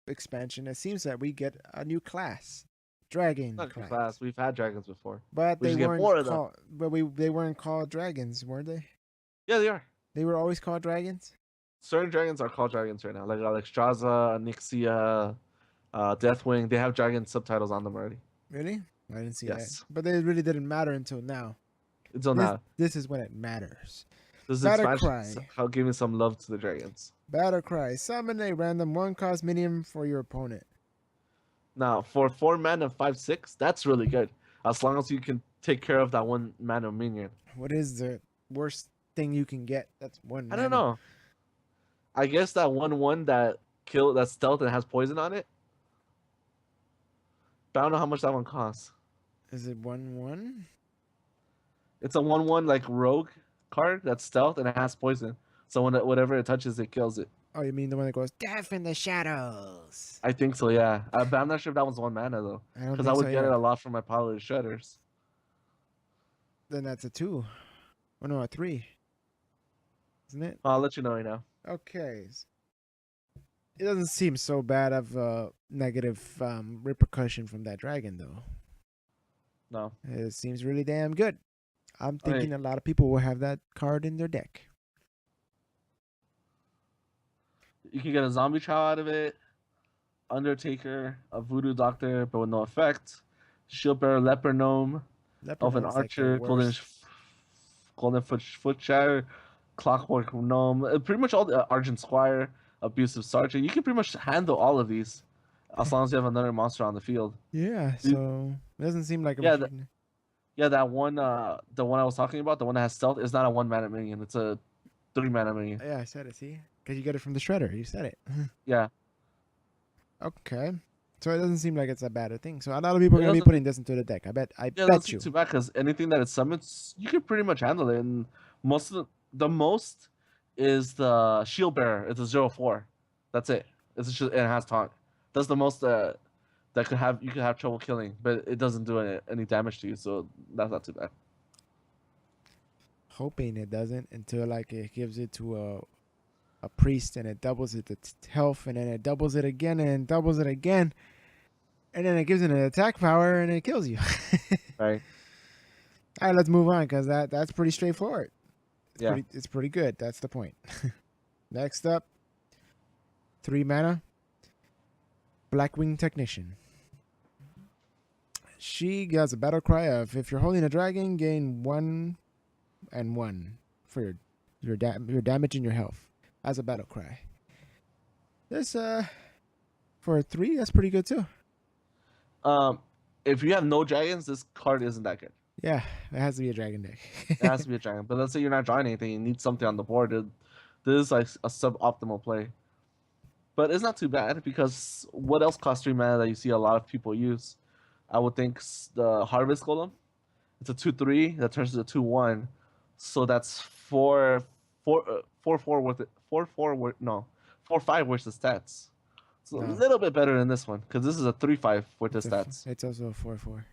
B: expansion, it seems that we get a new class, Dragon
A: Not too
B: class.
A: fast. We've had dragons before.
B: But
A: We
B: they
A: should get
B: weren't
A: more of them.
B: called. But they weren't called dragons, were they?
A: Yeah, they are.
B: They were always called dragons.
A: Certain dragons are called dragons right now, like Alexstrasza, Onyxia, Deathwing. They have dragon subtitles on them already.
B: Really? I didn't see
A: Yes.
B: that. But they really didn't matter until now.
A: Until now,
B: This is when it matters.
A: this is
B: Battle
A: expansion.
B: Cry.
A: How giving some love to the dragons.
B: Battle Cry. Summon a random 1-cost minion for your opponent.
A: Now, for 4 mana 5/6, that's really good. As long as you can take care of that 1 mana minion.
B: What is the worst thing you can get? That's 1
A: I don't know. I guess that 1/1 that's stealth and has poison on it. But I don't know how much that one costs.
B: Is it 1/1?
A: It's a 1/1 like rogue card that's stealth and it has poison. So whatever it touches, it kills it.
B: Oh, you mean the one that goes death in the shadows?
A: I think so, yeah. But I'm not sure if that one's 1 mana though,
B: I don't
A: because
B: think
A: I would
B: so,
A: get
B: yeah.
A: it a lot from my Piloted Shredders.
B: Then that's a 2. Oh no, a 3. Isn't it?
A: I'll let you know right now.
B: Okay. It doesn't seem so bad of a negative repercussion from that dragon, though.
A: No.
B: It seems really damn good. I'm
A: Right.
B: thinking a lot of people will have that card in their deck.
A: You can get a zombie chow out of it, Undertaker, a voodoo doctor, but with no effect, shield bearer, leper gnome, elven
B: Leopard's like the
A: archer,
B: worst.
A: golden foot shatter, clockwork gnome, pretty much all the argent squire, abusive sergeant. You can pretty much handle all of these, as long as you have another monster on the field.
B: Yeah, so it doesn't seem like a
A: Yeah,
B: machine.
A: Yeah, that one, the one I was talking about, the one that has stealth, is not a 1 mana minion. It's a 3 mana minion.
B: Yeah, I said it. See, because you get it from the shredder. You said it.
A: Yeah.
B: Okay, so it doesn't seem like it's a bad a thing. So a lot of people are
A: It
B: gonna be
A: doesn't-
B: putting this into the deck. I bet
A: Yeah, that's
B: you.
A: too bad because anything that it summons, you can pretty much handle it. And most of the most is the shield bearer. It's a 0/4. That's it. It has taunt. That's the most that you could have trouble killing, but it doesn't do any damage to you, so that's not too bad.
B: Hoping it doesn't until like it gives it to a priest and it doubles its health and then it doubles it again and doubles it again, and then it gives it an attack power and it kills you.
A: Right.
B: All right, let's move on because that's pretty straightforward.
A: Yeah.
B: It's pretty good. That's the point. Next up, 3 mana, Blackwing Technician. She has a battle cry of if you're holding a dragon, gain 1 and 1 for your damage and your health as a battle cry. This for 3, that's pretty good too.
A: If you have no dragons, this card isn't that good.
B: Yeah, it has to be a dragon deck.
A: It has to be a dragon. But let's say you're not drawing anything, you need something on the board. This is like a suboptimal play. But it's not too bad because what else costs 3 mana that you see a lot of people use? I would think the Harvest Golem. It's a 2/3 that turns into a 2/1. So that's 4/4 worth it. 4/4 worth no 4/5 worth of stats. It's a
B: No.
A: little bit better than this one because this is a 3/5 worth of stats.
B: It's also a 4/4.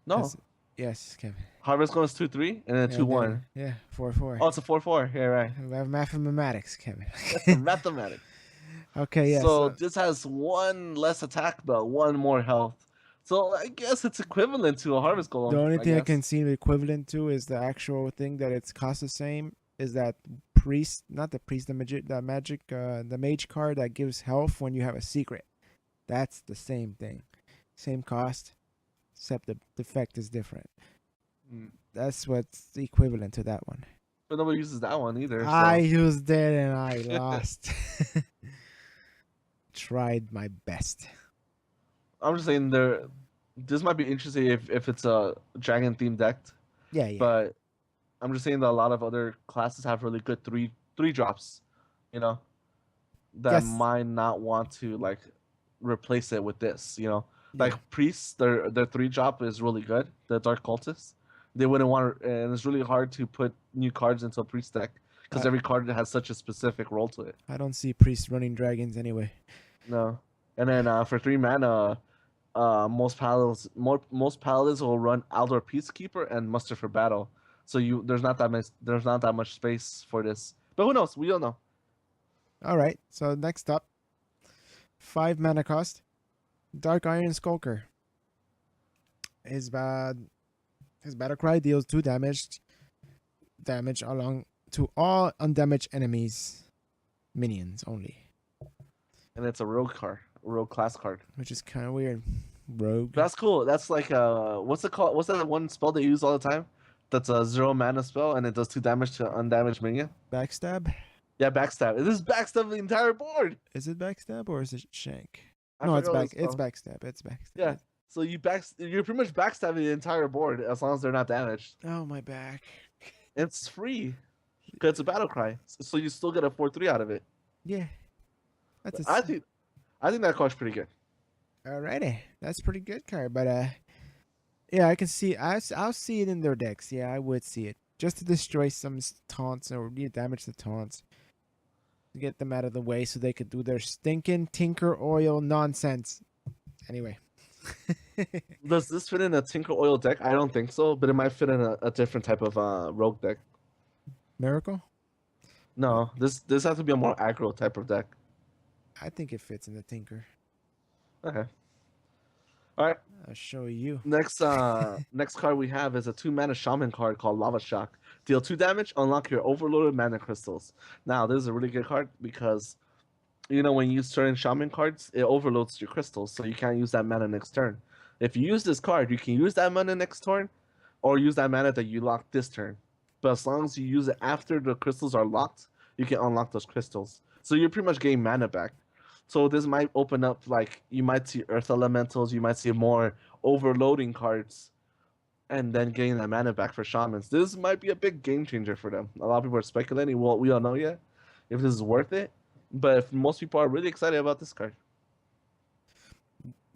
A: No,
B: Yes, Kevin.
A: Harvest Golem is 2/3 and then
B: Yeah,
A: 2/1.
B: Yeah, 4/4.
A: Oh, it's a 4/4. Yeah, right.
B: We have mathematics, Kevin.
A: Mathematics.
B: Okay, yeah.
A: So this has 1 less attack but 1 more health. So I guess it's equivalent to a Harvest Golem.
B: The only thing I
A: guess.
B: can see equivalent to is the actual thing that it's cost the same. Is that priest, not the priest, the mage card that gives health when you have a secret. That's the same thing, same cost, except the effect is different.
A: Mm.
B: That's what's equivalent to that one.
A: But nobody uses that one either. So.
B: I used it and I lost. Tried my best.
A: I'm just saying this might be interesting if it's a dragon themed deck.
B: Yeah.
A: But I'm just saying that a lot of other classes have really good three drops, that
B: Yes.
A: might not want to like replace it with this,
B: Yeah.
A: Like priests, their 3-drop is really good. The Dark Cultists, they wouldn't want to, and it's really hard to put new cards into a priest deck because every card has such a specific role to it.
B: I don't see priests running dragons anyway.
A: No, and then for 3 mana, most paladins will run Aldor Peacekeeper and Muster for Battle. So there's not that much space for this. But who knows? We don't know.
B: All right. So next up, 5 mana cost, Dark Iron Skulker. His battle cry deals 2 damage along to all undamaged enemies, minions only,
A: And it's a rogue class card.
B: which is kind of weird. Rogue.
A: That's cool. That's like what's it called? What's that one spell they use all the time? That's a 0 mana spell and it does 2 damage to undamaged minion.
B: Backstab.
A: Yeah, backstab. This is backstab the entire board.
B: Is it backstab or is it shank?
A: I
B: No, it's
A: forgot what
B: It's
A: called.
B: backstab. It's backstab.
A: Yeah. So you're pretty much backstabbing the entire board as long as they're not damaged.
B: Oh, my back.
A: It's free because it's a battle cry, so you still get a 4/3 out of it.
B: Yeah. That's
A: I think that card's pretty good.
B: Alrighty, that's pretty good card, but yeah, I can see. I'll see it in their decks. Yeah, I would see it just to destroy some taunts or damage the taunts, to get them out of the way so they could do their stinking Tinker Oil nonsense. Anyway,
A: Does this fit in a Tinker Oil deck? I don't think so, but it might fit in a different type of rogue deck.
B: Miracle.
A: No, this has to be a more aggro type of deck.
B: I think it fits in the Tinker.
A: Okay. All right.
B: I'll show you.
A: Next card we have is a 2-mana shaman card called Lava Shock. Deal 2 damage, unlock your overloaded mana crystals. Now, this is a really good card because, when you use certain shaman cards, it overloads your crystals, so you can't use that mana next turn. If you use this card, you can use that mana next turn, or use that mana that you locked this turn. But as long as you use it after the crystals are locked, you can unlock those crystals. So you're pretty much getting mana back. So this might open up, like, you might see Earth Elementals, you might see more overloading cards, and then getting that mana back for Shamans. This might be a big game changer for them. A lot of people are speculating, well, we don't know yet if this is worth it, but if most people are really excited about this card.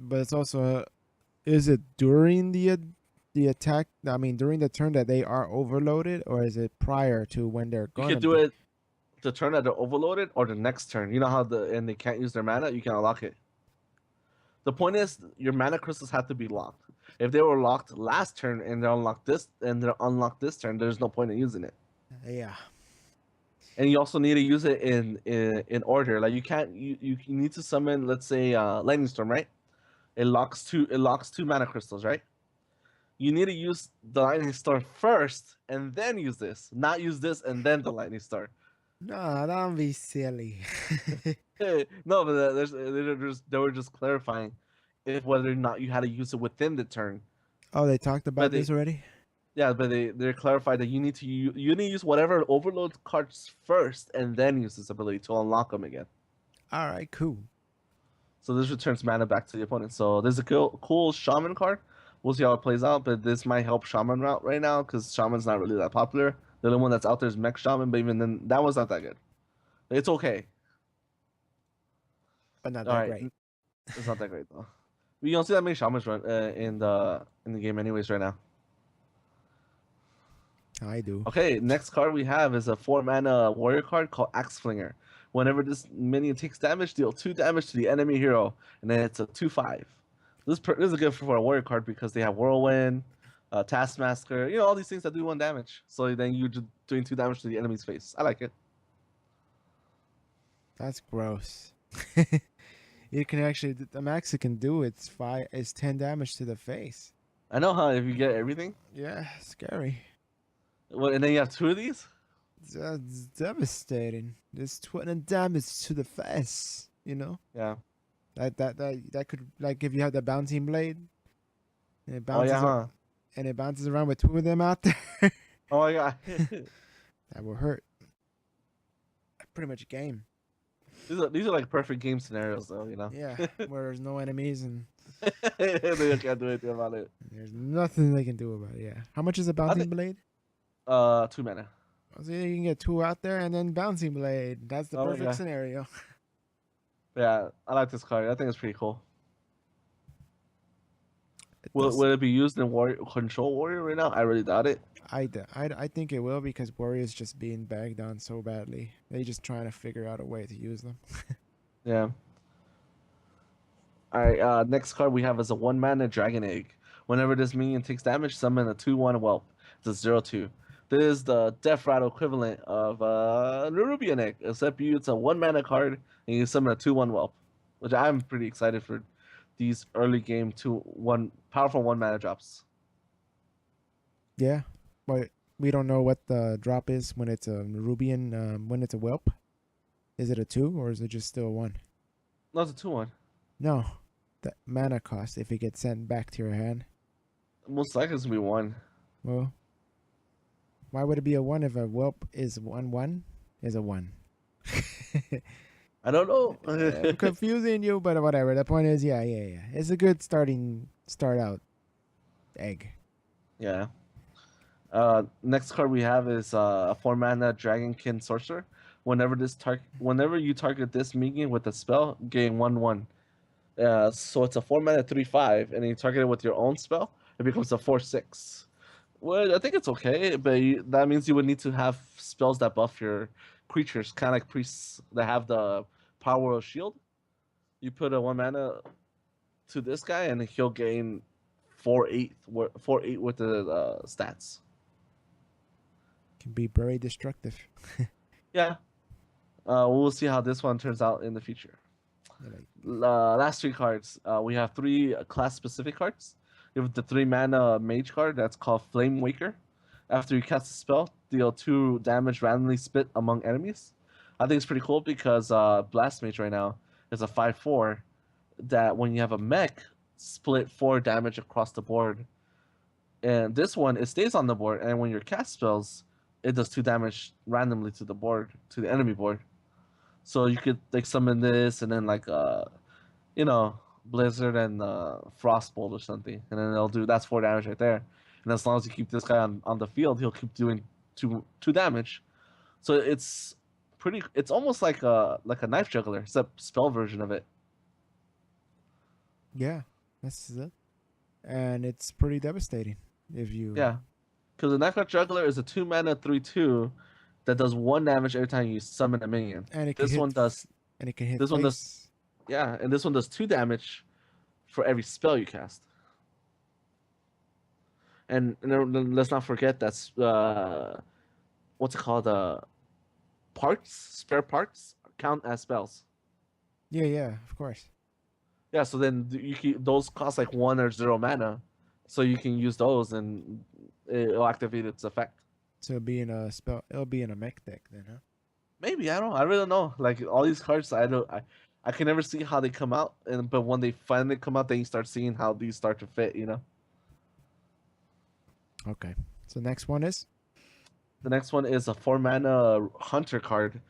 B: But it's also, is it during the attack? I mean, during the turn that they are overloaded, or is it prior to when they're
A: You
B: going?
A: can do it the turn that they're overloaded or the next turn. You know how and they can't use their mana, you can unlock it. The point is your mana crystals have to be locked. If they were locked last turn and they're unlocked this turn, there's no point in using it.
B: Yeah.
A: And you also need to use it in order. Like you need to summon, let's say, Lightning Storm, right? It locks two mana crystals, right? you need to use the lightning star first and then use this, not use this and then the lightning star.
B: No, don't be silly.
A: No, but they were just clarifying if whether or not you had to use it within the turn.
B: Oh, they talked about this already?
A: Yeah, but they clarified that you need to use whatever overload cards first and then use this ability to unlock them again.
B: All right, cool.
A: So this returns mana back to the opponent. So there's a cool shaman card. We'll see how it plays out, but this might help shaman route right now because shaman's not really that popular. The only one that's out there is mech shaman, but even then, that one's not that good. It's okay.
B: But not that great.
A: It's not that great though. We don't see that many shamans run in the game anyways right now.
B: I do.
A: Okay, next card we have is a 4-mana warrior card called Axe Flinger. Whenever this minion takes damage, deal 2 damage to the enemy hero, and then it's a 2/5. This is good for a warrior card because they have Whirlwind, Taskmaster, all these things that do 1 damage. So then you're just doing 2 damage to the enemy's face. I like it.
B: That's gross. You can actually, the max it can do is 10 damage to the face.
A: I know, huh? If you get everything.
B: Yeah, scary.
A: Well, and then you have 2 of these.
B: That's devastating. There's 20 damage to the face.
A: Yeah.
B: That could, like, if you have the bouncing blade, and it
A: Oh
B: bounces,
A: yeah, huh?
B: and it bounces around with 2 of them out there.
A: Oh my god.
B: That will hurt. Pretty much a game.
A: These are like perfect game scenarios, though.
B: Yeah, where there's no enemies and
A: They can't do anything about it.
B: there's nothing they can do about it. Yeah. How much is a bouncing blade?
A: 2 mana.
B: So you can get 2 out there and then bouncing blade. That's the perfect scenario.
A: Yeah, I like this card. I think it's pretty cool. Will it be used in Control Warrior right now? I really doubt it.
B: I think it will because Warrior's just being bagged on so badly. They're just trying to figure out a way to use them.
A: Yeah. Alright, next card we have is a 1-mana Dragon Egg. Whenever this minion takes damage, summon a 2/1 Whelp. It's a 0/2. This is the Death Rattle equivalent of Nerubian Egg, except it's a 1-mana card and you summon a 2/1 Whelp, which I'm pretty excited for these early game 2/1 powerful 1-mana drops.
B: Yeah, but we don't know what the drop is when it's a Nerubian, when it's a Whelp. Is it a 2 or is it just still a 1?
A: No, it's a 2/1.
B: No, the mana cost if it gets sent back to your hand.
A: Most likely it's gonna be 1.
B: Well, why would it be a 1 if a Whelp is 1/1? Is a 1.
A: I don't know.
B: I'm confusing you, but whatever. The point is, yeah. It's a good start out egg.
A: Yeah. Next card we have is a 4-mana Dragonkin Sorcerer. Whenever you target this minion with a spell, gain 1/1. So it's a 4-mana 3/5, and you target it with your own spell, it becomes a 4/6. Well, I think it's okay, but that means you would need to have spells that buff your creatures, kind of like priests that have the power of shield. You put a 1-mana to this guy, and he'll gain 4/8 with the stats.
B: Can be very destructive.
A: Yeah. We'll see how this one turns out in the future. Last 3 cards. We have 3 class-specific cards. You have the 3-mana mage card that's called Flame Waker. After you cast a spell, deal 2 damage randomly split among enemies. I think it's pretty cool because Blast Mage right now is a 5/4 that when you have a mech, split 4 damage across the board. And this one, it stays on the board, and when you cast spells, it does 2 damage randomly to the board, to the enemy board. So you could like summon this and then like Blizzard and Frostbolt or something, and then that's 4 damage right there. And as long as you keep this guy on the field, he'll keep doing 2 damage. So it's almost like a knife juggler, except spell version of it.
B: Yeah, this is it. And it's pretty devastating if you
A: because the knife juggler is a 2-mana 3/2 that does 1 damage every time you summon a minion.
B: And
A: this one does
B: face.
A: And this one does 2 damage for every spell you cast. And let's not forget that's what's it called? Spare parts count as spells.
B: Yeah, of course.
A: Yeah, so then those cost like 1 or 0 mana. so you can use those and it'll activate its effect.
B: So it'll be in a spell. It'll be in a mech deck then, huh?
A: Maybe, I don't know. I really don't know. Like all these cards, I can never see how they come out, but when they finally come out, then you start seeing how these start to fit.
B: Okay. So next one is.
A: The next one is a 4-mana hunter card.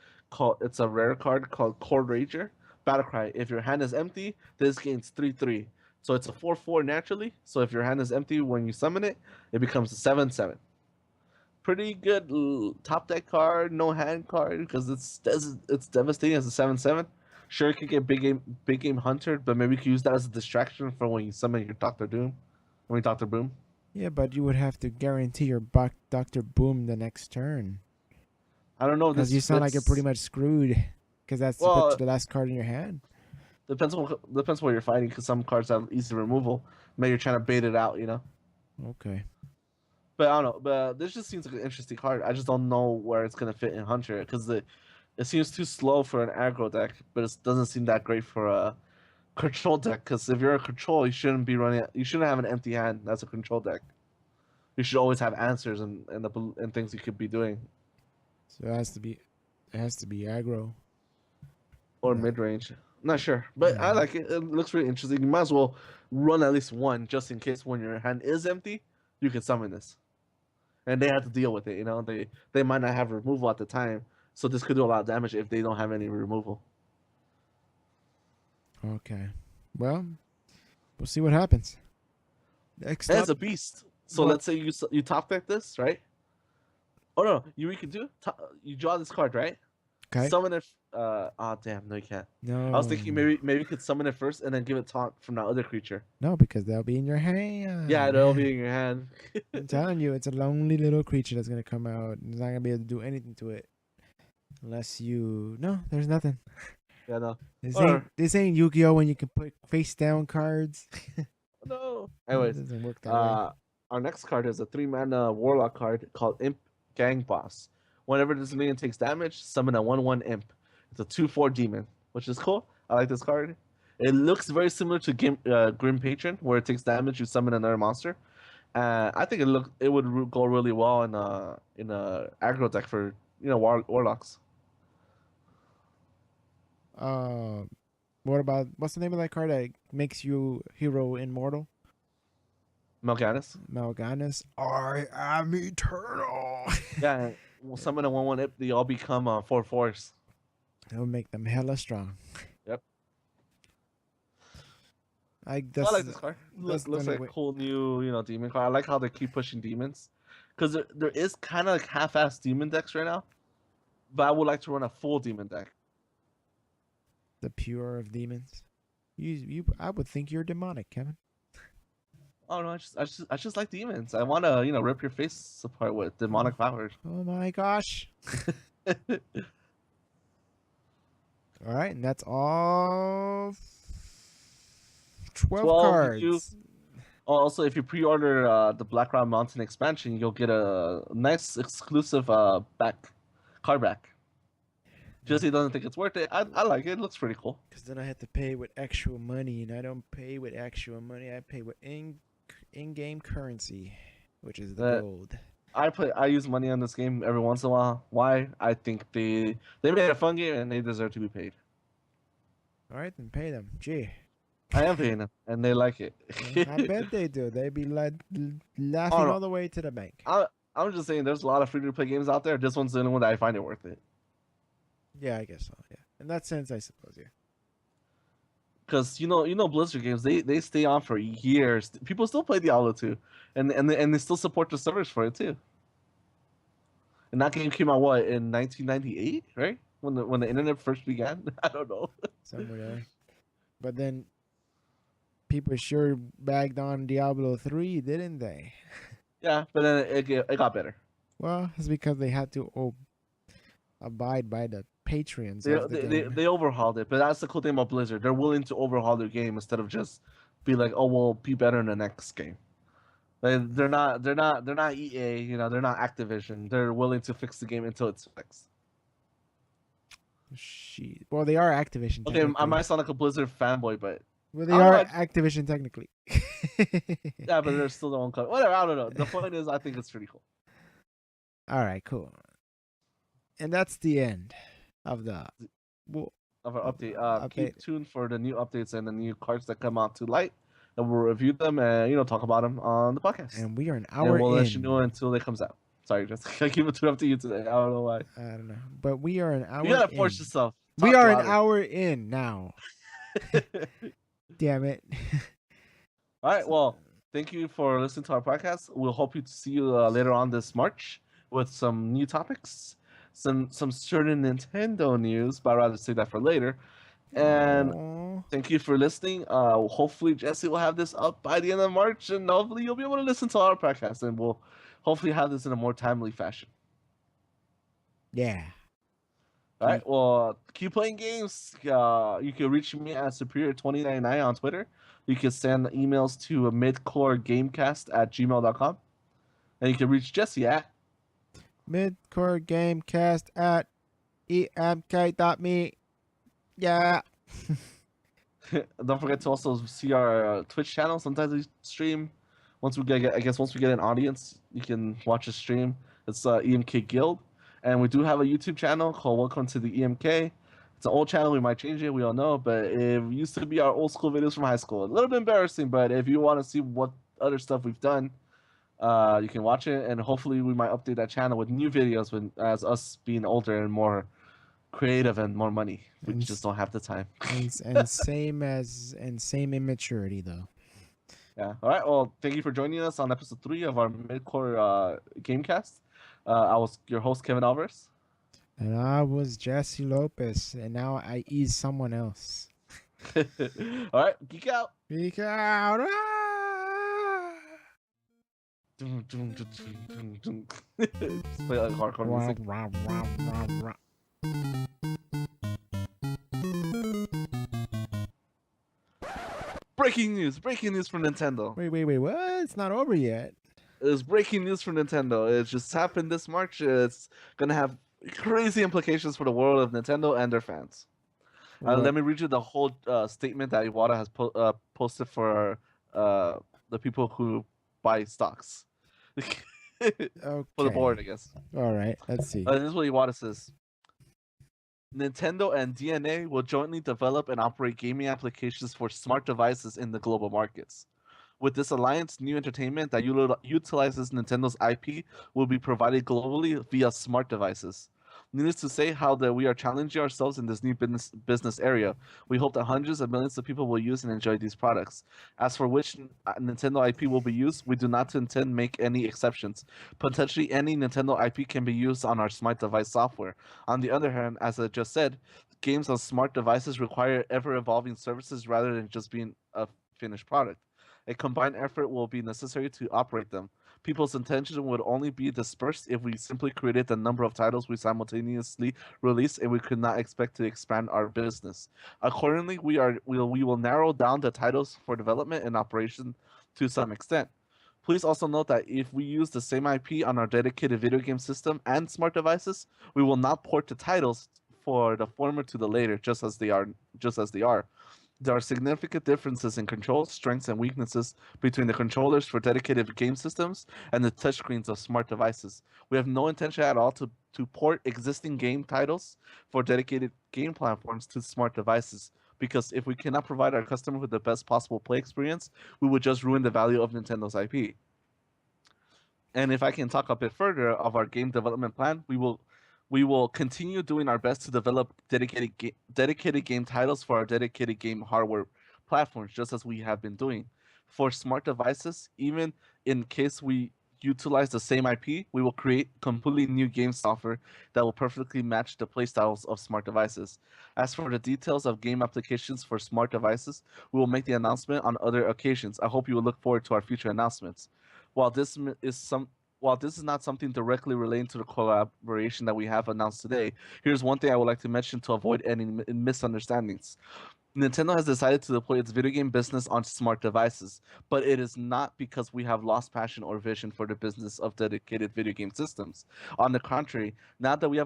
A: It's a rare card called Core Rager. Battlecry. If your hand is empty, this gains 3/3. So it's a 4/4 naturally. So if your hand is empty when you summon it, it becomes a 7/7. Pretty good top deck card, no hand card, because it's devastating as a 7/7. Sure, it could get big game hunted, but maybe you could use that as a distraction for when you summon your Doctor Doom, Doctor Boom.
B: Yeah, but you would have to guarantee your Dr. Boom the next turn.
A: I don't know.
B: Because you sound like you're pretty much screwed. Because that's
A: Well,
B: the last card in your hand.
A: depends what you're fighting. Because some cards have easy removal. Maybe you're trying to bait it out,
B: Okay.
A: But I don't know. But this just seems like an interesting card. I just don't know where it's gonna fit in Hunter because it seems too slow for an aggro deck, but it doesn't seem that great for a control deck. Because if you're a control, you shouldn't have an empty hand. That's a control deck. You should always have answers and things you could be doing.
B: So it has to be aggro.
A: Or mid range. Not sure. But I like it. It looks really interesting. You might as well run at least one just in case when your hand is empty, you can summon this. And they have to deal with it, They might not have removal at the time. So this could do a lot of damage if they don't have any removal.
B: Okay. Well, we'll see what happens. Next
A: That's
B: up.
A: a beast. So
B: What?
A: let's say you top deck this, right? Oh no, you can do you draw this card, right?
B: Okay.
A: Summon it. Damn, no, you can't.
B: No.
A: I was thinking maybe you could summon it first and then give it taunt from that other creature.
B: No, because they'll be in your hand.
A: Yeah, that'll be in your hand.
B: I'm telling you, it's a lonely little creature that's gonna come out. It's not gonna be able to do anything to it, unless you. No, there's nothing.
A: Yeah, no.
B: This ain't Yu-Gi-Oh! When you can put face down cards.
A: No.
B: It
A: Anyways,
B: doesn't work that way.
A: our next card is a 3-mana Warlock card called Imp Gang Boss. Whenever this minion takes damage, summon a 1/1 Imp. It's a 2/4 demon, which is cool. I like this card. It looks very similar to Grim Patron, where it takes damage, you summon another monster. I think it would go really well in a aggro deck for warlocks.
B: What's the name of that card that makes you hero immortal?
A: Mal'Ganis.
B: Mal'Ganis. I am eternal.
A: Yeah, we'll summon a 1/1 Imp. They all become 4/4s.
B: It'll make them hella strong.
A: Yep.
B: I
A: I like this card. Looks like a cool new demon card. I like how they keep pushing demons, because there is kind of like half-assed demon decks right now, but I would like to run a full demon deck.
B: The pure of demons. I would think you're demonic, Kevin.
A: Oh no, I just like demons. I want to rip your face apart with demonic powers.
B: Oh my gosh. All right, and that's all 12 cards.
A: Also, if you pre-order the Blackrock Mountain expansion, you'll get a nice exclusive card back. Jesse doesn't think it's worth it. I like it. It looks pretty cool.
B: Because then I have to pay with actual money, and I don't pay with actual money. I pay with in-game currency, which is the gold.
A: I use money on this game every once in a while. Why? I think they made a fun game and they deserve to be paid.
B: All right, then pay them. Gee.
A: I am paying them, and they like it.
B: I bet they do. They be laughing all the way to the bank.
A: I'm just saying, there's a lot of free-to-play games out there. This one's the only one that I find it worth it.
B: Yeah, I guess so. Yeah, in that sense, I suppose. Yeah.
A: Because Blizzard games, they stay on for years. People still play Diablo 2, and they still support the servers for it too. And that game came out in 1998, right? When the internet first began. I don't know.
B: Somewhere there. But then people sure bagged on Diablo 3, didn't they?
A: Yeah, but then it got better.
B: Well, it's because they had to abide by the Patreons.
A: They overhauled it, but that's the cool thing about Blizzard. They're willing to overhaul their game instead of just be like, oh, we'll be better in the next game. They're not EA, they're not Activision. They're willing to fix the game until it's fixed.
B: Well, they are Activision.
A: Okay, I might sound like a Blizzard fanboy, but
B: well, they are Activision technically.
A: Yeah, but there's still their own color. Whatever, I don't know. The point is, I think it's pretty cool.
B: All right, cool. And that's the end of the
A: Of our update.
B: update.
A: Keep tuned for the new updates and the new cards that come out to light, and we'll review them and talk about them on the podcast.
B: And we are an
A: And
B: hour
A: we'll let you
B: in.
A: know until it comes out. Sorry, just I keep it up to you today. I don't know why.
B: I don't know, but we are an hour.
A: You gotta force
B: in.
A: yourself.
B: We
A: Talk
B: are
A: louder.
B: an hour in now. Damn it.
A: All right. Well, thank you for listening to our podcast. We'll hope to see you later on this March with some new topics, some certain Nintendo news, but I'd rather say that for later. And
B: Aw.
A: thank you for listening. Hopefully Jesse will have this up by the end of March, and hopefully you'll be able to listen to our podcast, and we'll hopefully have this in a more timely fashion.
B: Yeah.
A: All right. Well, keep playing games. You can reach me at Superior2099 on Twitter. You can send emails to midcoregamecast@gmail.com. And you can reach Jesse at
B: Midcore Gamecast at emk.me. Yeah.
A: Don't forget to also see our Twitch channel. Sometimes we stream. Once we get an audience, you can watch a stream. It's EMK Guild, and we do have a YouTube channel called Welcome to the EMK. It's an old channel. We might change it. We don't know, but it used to be our old school videos from high school. A little bit embarrassing, but if you want to see what other stuff we've done, you can watch it, and hopefully we might update that channel with new videos as us being older and more creative and more money. We
B: And
A: just don't have the time.
B: and same immaturity though.
A: Yeah. All right. Well, thank you for joining us on episode 3 of our Midcore Gamecast. I was your host, Kevin Alvarez.
B: And I was Jesse Lopez, and now I ease someone else.
A: All right. Geek out.
B: Peek out. Ah!
A: Just play like hardcore music.
B: Rah, rah, rah, rah, rah.
A: Breaking news from Nintendo.
B: Wait, what? It's not over yet.
A: It's breaking news from Nintendo. It just happened this March. It's gonna have crazy implications for the world of Nintendo and their fans. Let me read you the whole statement that Iwata has posted for the people who buy stocks.
B: Okay.
A: For the board, I guess.
B: All right, let's see.
A: This is what Iwata says. Nintendo and DeNA will jointly develop and operate gaming applications for smart devices in the global markets. With this alliance, new entertainment that utilizes Nintendo's IP will be provided globally via smart devices. Needless to say, we are challenging ourselves in this new business area. We hope that hundreds of millions of people will use and enjoy these products. As for which Nintendo IP will be used, we do not intend to make any exceptions. Potentially, any Nintendo IP can be used on our smart device software. On the other hand, as I just said, games on smart devices require ever-evolving services rather than just being a finished product. A combined effort will be necessary to operate them. People's attention would only be dispersed if we simply created the number of titles we simultaneously release, and we could not expect to expand our business. Accordingly, we will narrow down the titles for development and operation to some extent. Please also note that if we use the same IP on our dedicated video game system and smart devices, we will not port the titles for the former to the later, just as they are. There are significant differences in control, strengths, and weaknesses between the controllers for dedicated game systems and the touchscreens of smart devices. We have no intention at all to port existing game titles for dedicated game platforms to smart devices, because if we cannot provide our customer with the best possible play experience, we would just ruin the value of Nintendo's IP. And if I can talk a bit further of our game development plan, we will continue doing our best to develop dedicated game titles for our dedicated game hardware platforms, just as we have been doing. For smart devices, even in case we utilize the same IP, we will create completely new game software that will perfectly match the playstyles of smart devices. As for the details of game applications for smart devices, we will make the announcement on other occasions. I hope you will look forward to our future announcements. While this is not something directly relating to the collaboration that we have announced today, here's one thing I would like to mention to avoid any misunderstandings. Nintendo has decided to deploy its video game business on smart devices, but it is not because we have lost passion or vision for the business of dedicated video game systems. On the contrary, now that we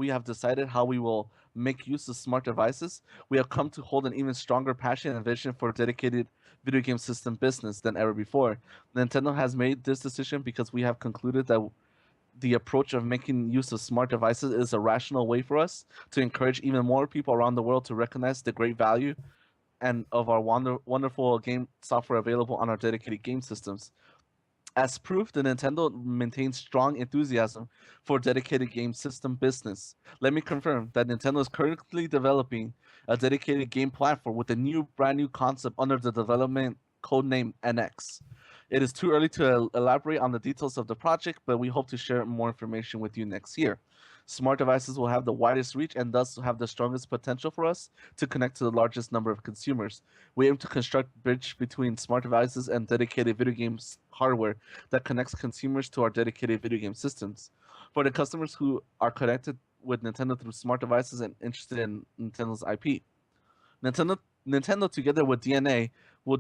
A: have decided how we will make use of smart devices, we have come to hold an even stronger passion and vision for dedicated video game system business than ever before. Nintendo has made this decision because we have concluded that the approach of making use of smart devices is a rational way for us to encourage even more people around the world to recognize the great value and of our wonderful game software available on our dedicated game systems. As proof, the Nintendo maintains strong enthusiasm for dedicated game system business. Let me confirm that Nintendo is currently developing a dedicated game platform with a brand new concept under the development codename NX. It is too early to elaborate on the details of the project, but we hope to share more information with you next year. Smart devices will have the widest reach and thus have the strongest potential for us to connect to the largest number of consumers. We aim to construct a bridge between smart devices and dedicated video games hardware that connects consumers to our dedicated video game systems. For the customers who are connected with Nintendo through smart devices and interested in Nintendo's IP, Nintendo Nintendo together with DeNA will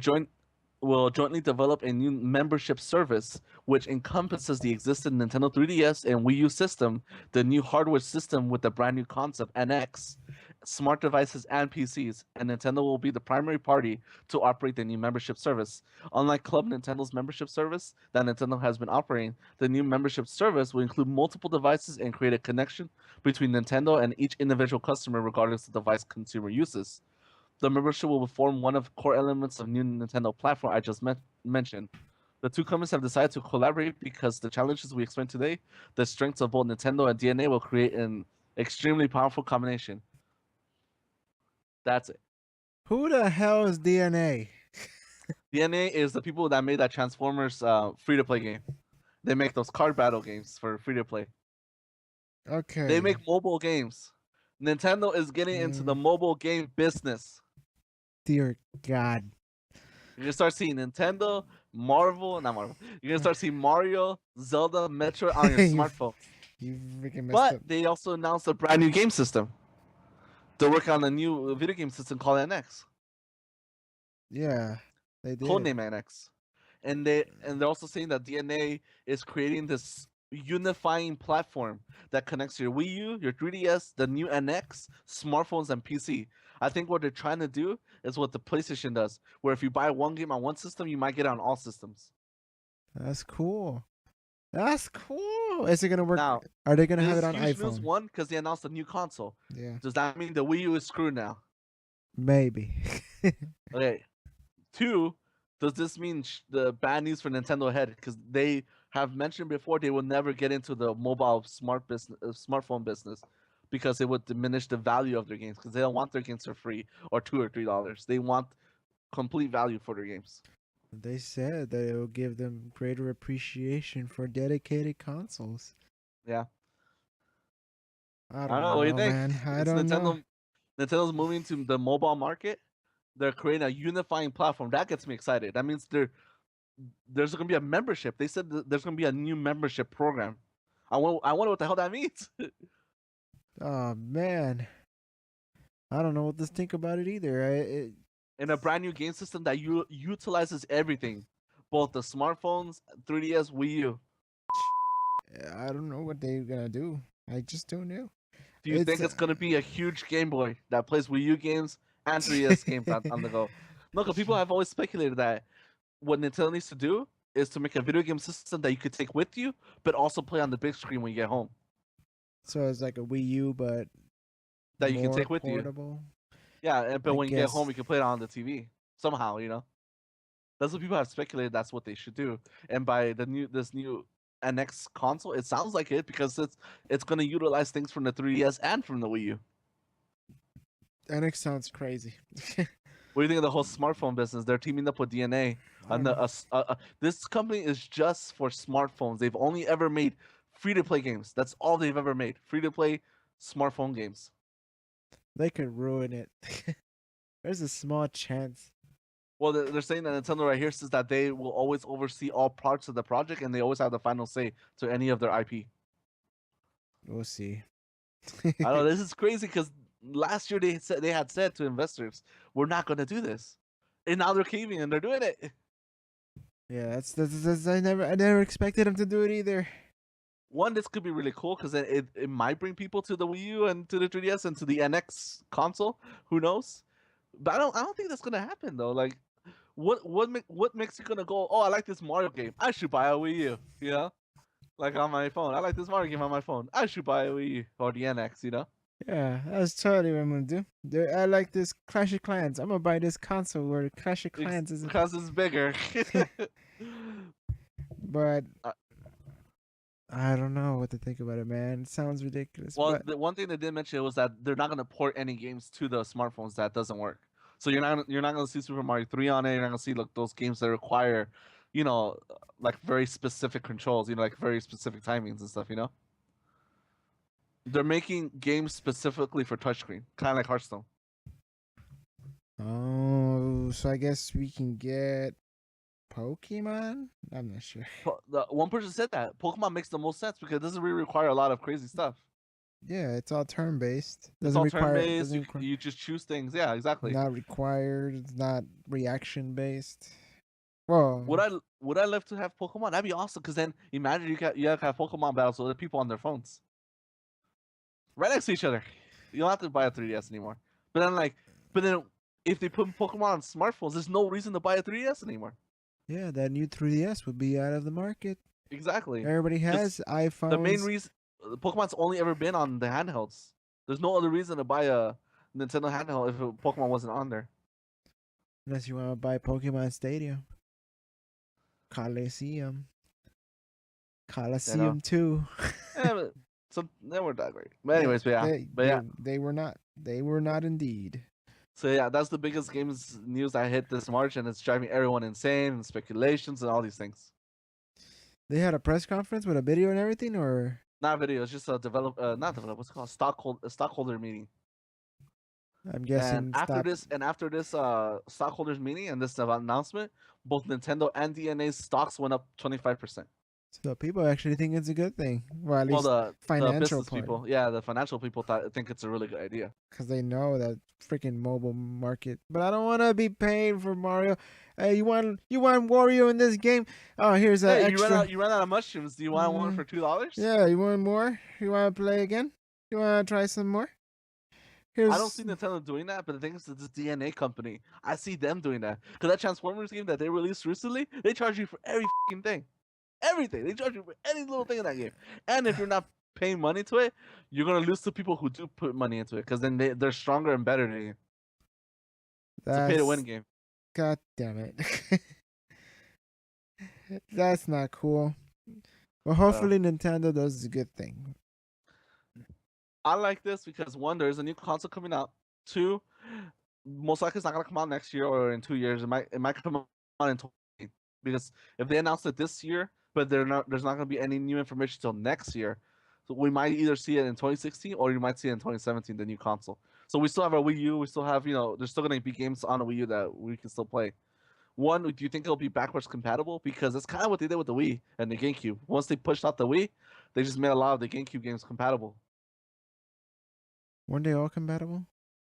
A: jointly develop a new membership service which encompasses the existing Nintendo 3DS and Wii U system, the new hardware system with the brand new concept NX, smart devices and PCs, and Nintendo will be the primary party to operate the new membership service. Unlike Club Nintendo's membership service that Nintendo has been operating, the new membership service will include multiple devices and create a connection between Nintendo and each individual customer regardless of the device consumer uses. The membership will form one of the core elements of new Nintendo platform I just mentioned. The two companies have decided to collaborate because the challenges we explained today, the strengths of both Nintendo and DeNA will create an extremely powerful combination. That's it.
B: Who the hell is DeNA?
A: DeNA is the people that made that Transformers free-to-play game. They make those card battle games for free-to-play.
B: Okay.
A: They make mobile games. Nintendo is getting into the mobile game business.
B: Dear God.
A: You're gonna start seeing Nintendo, not Marvel. You're gonna start seeing Mario, Zelda, Metroid on your smartphone.
B: You freaking messed
A: But
B: up.
A: they also announced a brand new game system. They're working on a new video game system called NX.
B: Yeah, they did.
A: Codename NX. And they're also saying that DeNA is creating this unifying platform that connects your Wii U, your 3DS, the new NX, smartphones, and PC. I think what they're trying to do is what the PlayStation does, where if you buy one game on one system, you might get it on all systems.
B: That's cool. That's cool. Is it gonna work?
A: Now,
B: Are they gonna have
A: this
B: it on
A: huge news,
B: iPhone?
A: one, because they announced a new console.
B: Yeah,
A: Does that mean the Wii U is screwed now?
B: maybe.
A: Okay. Two, does this mean the bad news for Nintendo ahead? Because they have mentioned before they will never get into the mobile smartphone business because it would diminish the value of their games because they don't want their games for free or $2 or $3. They want complete value for their games.
B: They said that it will give them greater appreciation for dedicated consoles.
A: Yeah.
B: I
A: don't know. What do you think?
B: man. I
A: It's
B: don't know.
A: Nintendo's moving to the mobile market. They're creating a unifying platform. That gets me excited. That means there's going to be a membership. They said there's going to be a new membership program. I wonder what the hell that means.
B: Oh man, I don't know what to think about it either.
A: In a brand new game system that utilizes everything, both the smartphones, 3DS, Wii U.
B: I don't know what they're gonna do. I just don't know.
A: Do you think it's gonna be a huge Game Boy that plays Wii U games and 3DS games on the go? No, because people have always speculated that what Nintendo needs to do is to make a video game system that you could take with you, but also play on the big screen when you get home.
B: So it's like a Wii U, but
A: that you can
B: more
A: take with
B: portable.
A: Yeah, but when you get home,
B: guess.
A: you can play it on the TV somehow. That's what people have speculated. That's what they should do. And by this new NX console, it sounds like it because it's going to utilize things from the 3DS and from the Wii U.
B: NX sounds crazy.
A: What do you think of the whole smartphone business? They're teaming up with DeNA. And this company is just for smartphones. They've only ever made free-to-play games. That's all they've ever made. Free-to-play smartphone games.
B: They could ruin it. There's a small chance.
A: Well, they're saying that Nintendo right here says that they will always oversee all parts of the project and they always have the final say to any of their IP.
B: We'll see.
A: I know this is crazy because last year they had said to investors, "We're not going to do this," and now they're caving and they're doing it.
B: Yeah, that's I never expected them to do it either.
A: one, this could be really cool because it might bring people to the Wii U and to the 3DS and to the NX console. Who knows? But I don't think that's gonna happen though. Like, what makes you gonna go? Oh, I like this Mario game. I should buy a Wii U. You know, like on my phone. I like this Mario game on my phone. I should buy a Wii U or the NX. You know.
B: Yeah, that's totally what I'm gonna do. I like this Clash of Clans. I'm gonna buy this console where Clash of Clans is.
A: Because it's bigger.
B: But
A: Uh,
B: I don't know what to think about it, man. It sounds ridiculous.
A: Well,
B: but
A: the one thing they did mention was that they're not gonna port any games to the smartphones that doesn't work. So you're not gonna see Super Mario 3 on it. You're not gonna see like those games that require, like very specific controls. Like very specific timings and stuff. They're making games specifically for touchscreen, kind of like Hearthstone.
B: oh, so I guess we can get Pokemon. I'm not sure.
A: The one person said that Pokemon makes the most sense because it doesn't really require a lot of crazy stuff.
B: Yeah, it's all turn based.
A: It's all turn based. You just choose things. Yeah, exactly.
B: Not required. It's not reaction based. Well,
A: would I love to have Pokemon? That'd be awesome. Because then imagine you have Pokemon battles with people on their phones, right next to each other. You don't have to buy a 3DS anymore. But then if they put Pokemon on smartphones, there's no reason to buy a 3DS anymore.
B: yeah, that new 3DS would be out of the market.
A: Exactly.
B: Everybody has iPhones.
A: The main reason Pokemon's only ever been on the handhelds. There's no other reason to buy a Nintendo handheld if Pokemon wasn't on there.
B: Unless you want to buy Pokemon Stadium. Coliseum 2.
A: Yeah, so they weren't that great. But anyways,
B: They were not. They were not indeed.
A: So yeah, that's the biggest games news that hit this March, and it's driving everyone insane and speculations and all these things.
B: They had a press conference with a video and everything, or
A: not video. It's just not develop. What's it called? Stockholder meeting.
B: I'm guessing.
A: And after this stockholders meeting and this announcement, both Nintendo and DeNA's stocks went up 25%.
B: So people actually think it's a good thing. Well, at least
A: the
B: financial
A: business people, the financial people think it's a really good idea.
B: Because they know that freaking mobile market. But I don't want to be paying for Mario. Hey, you want Wario in this game? Oh, here's an extra.
A: You ran out of mushrooms. Do you want one for $2?
B: Yeah, you want more? You want to play again? You want to try some more?
A: I don't see Nintendo doing that, but the thing is, this DeNA company, I see them doing that. Because that Transformers game that they released recently, they charge you for every fucking thing. Everything. They charge you for any little thing in that game. And if you're not paying money to it, you're going to lose to people who do put money into it. Because then they're stronger and better than you. It's a pay-to-win game.
B: God damn it. That's not cool. Well, hopefully Nintendo does a good thing.
A: I like this because one, there's a new console coming out. Two, most likely it's not gonna come out next year or in 2 years. It might come out in 2020. Because if they announce it this year, but there's not gonna be any new information until next year. So we might either see it in 2016 or you might see it in 2017, the new console. So we still have our Wii U. We still have, there's still gonna be games on the Wii U that we can still play. One, do you think it'll be backwards compatible? Because that's kind of what they did with the Wii and the GameCube. Once they pushed out the Wii, they just made a lot of the GameCube games compatible.
B: Weren't they all compatible?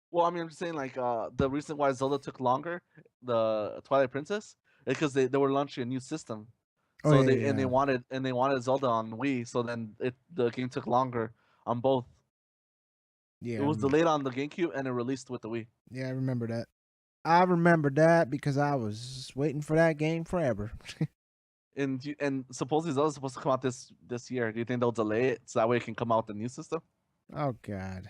A: Well, I mean, I'm just saying, like, the reason why Zelda took longer, the Twilight Princess, is because they were launching a new system. So they wanted Zelda on Wii, so then the game took longer on both.
B: Yeah,
A: it was delayed on the GameCube and it released with the Wii.
B: Yeah, I remember that. I remember that because I was waiting for that game forever.
A: and supposedly Zelda's supposed to come out this year. Do you think they'll delay it so that way it can come out with the new system?
B: Oh God.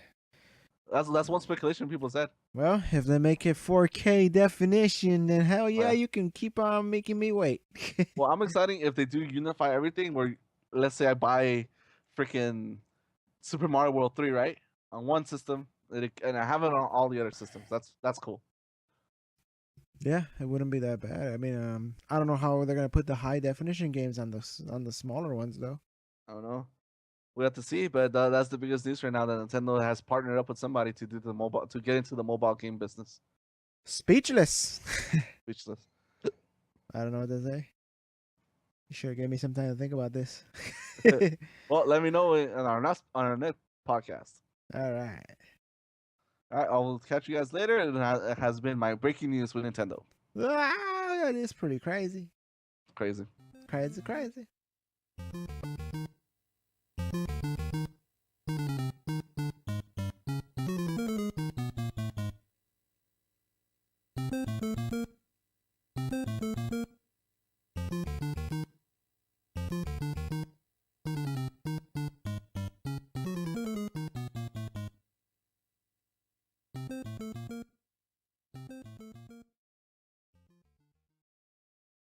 A: That's one speculation people said.
B: Well, if they make it 4K definition, then hell yeah, you can keep on making me wait.
A: Well, I'm excited if they do unify everything. Where, let's say I buy freaking Super Mario World 3, right, on one system, and I have it on all the other systems. That's cool.
B: Yeah, it wouldn't be that bad. I mean, I don't know how they're gonna put the high definition games on the smaller ones though.
A: I don't know. We have to see, but that's the biggest news right now. That Nintendo has partnered up with somebody to do to get into the mobile game business.
B: Speechless.
A: Speechless.
B: I don't know what to say. You sure gave me some time to think about this.
A: Well, let me know on our next podcast.
B: All right.
A: All right, I will catch you guys later. And it has been my breaking news with Nintendo.
B: That is pretty crazy.
A: Crazy.
B: Crazy. Bye.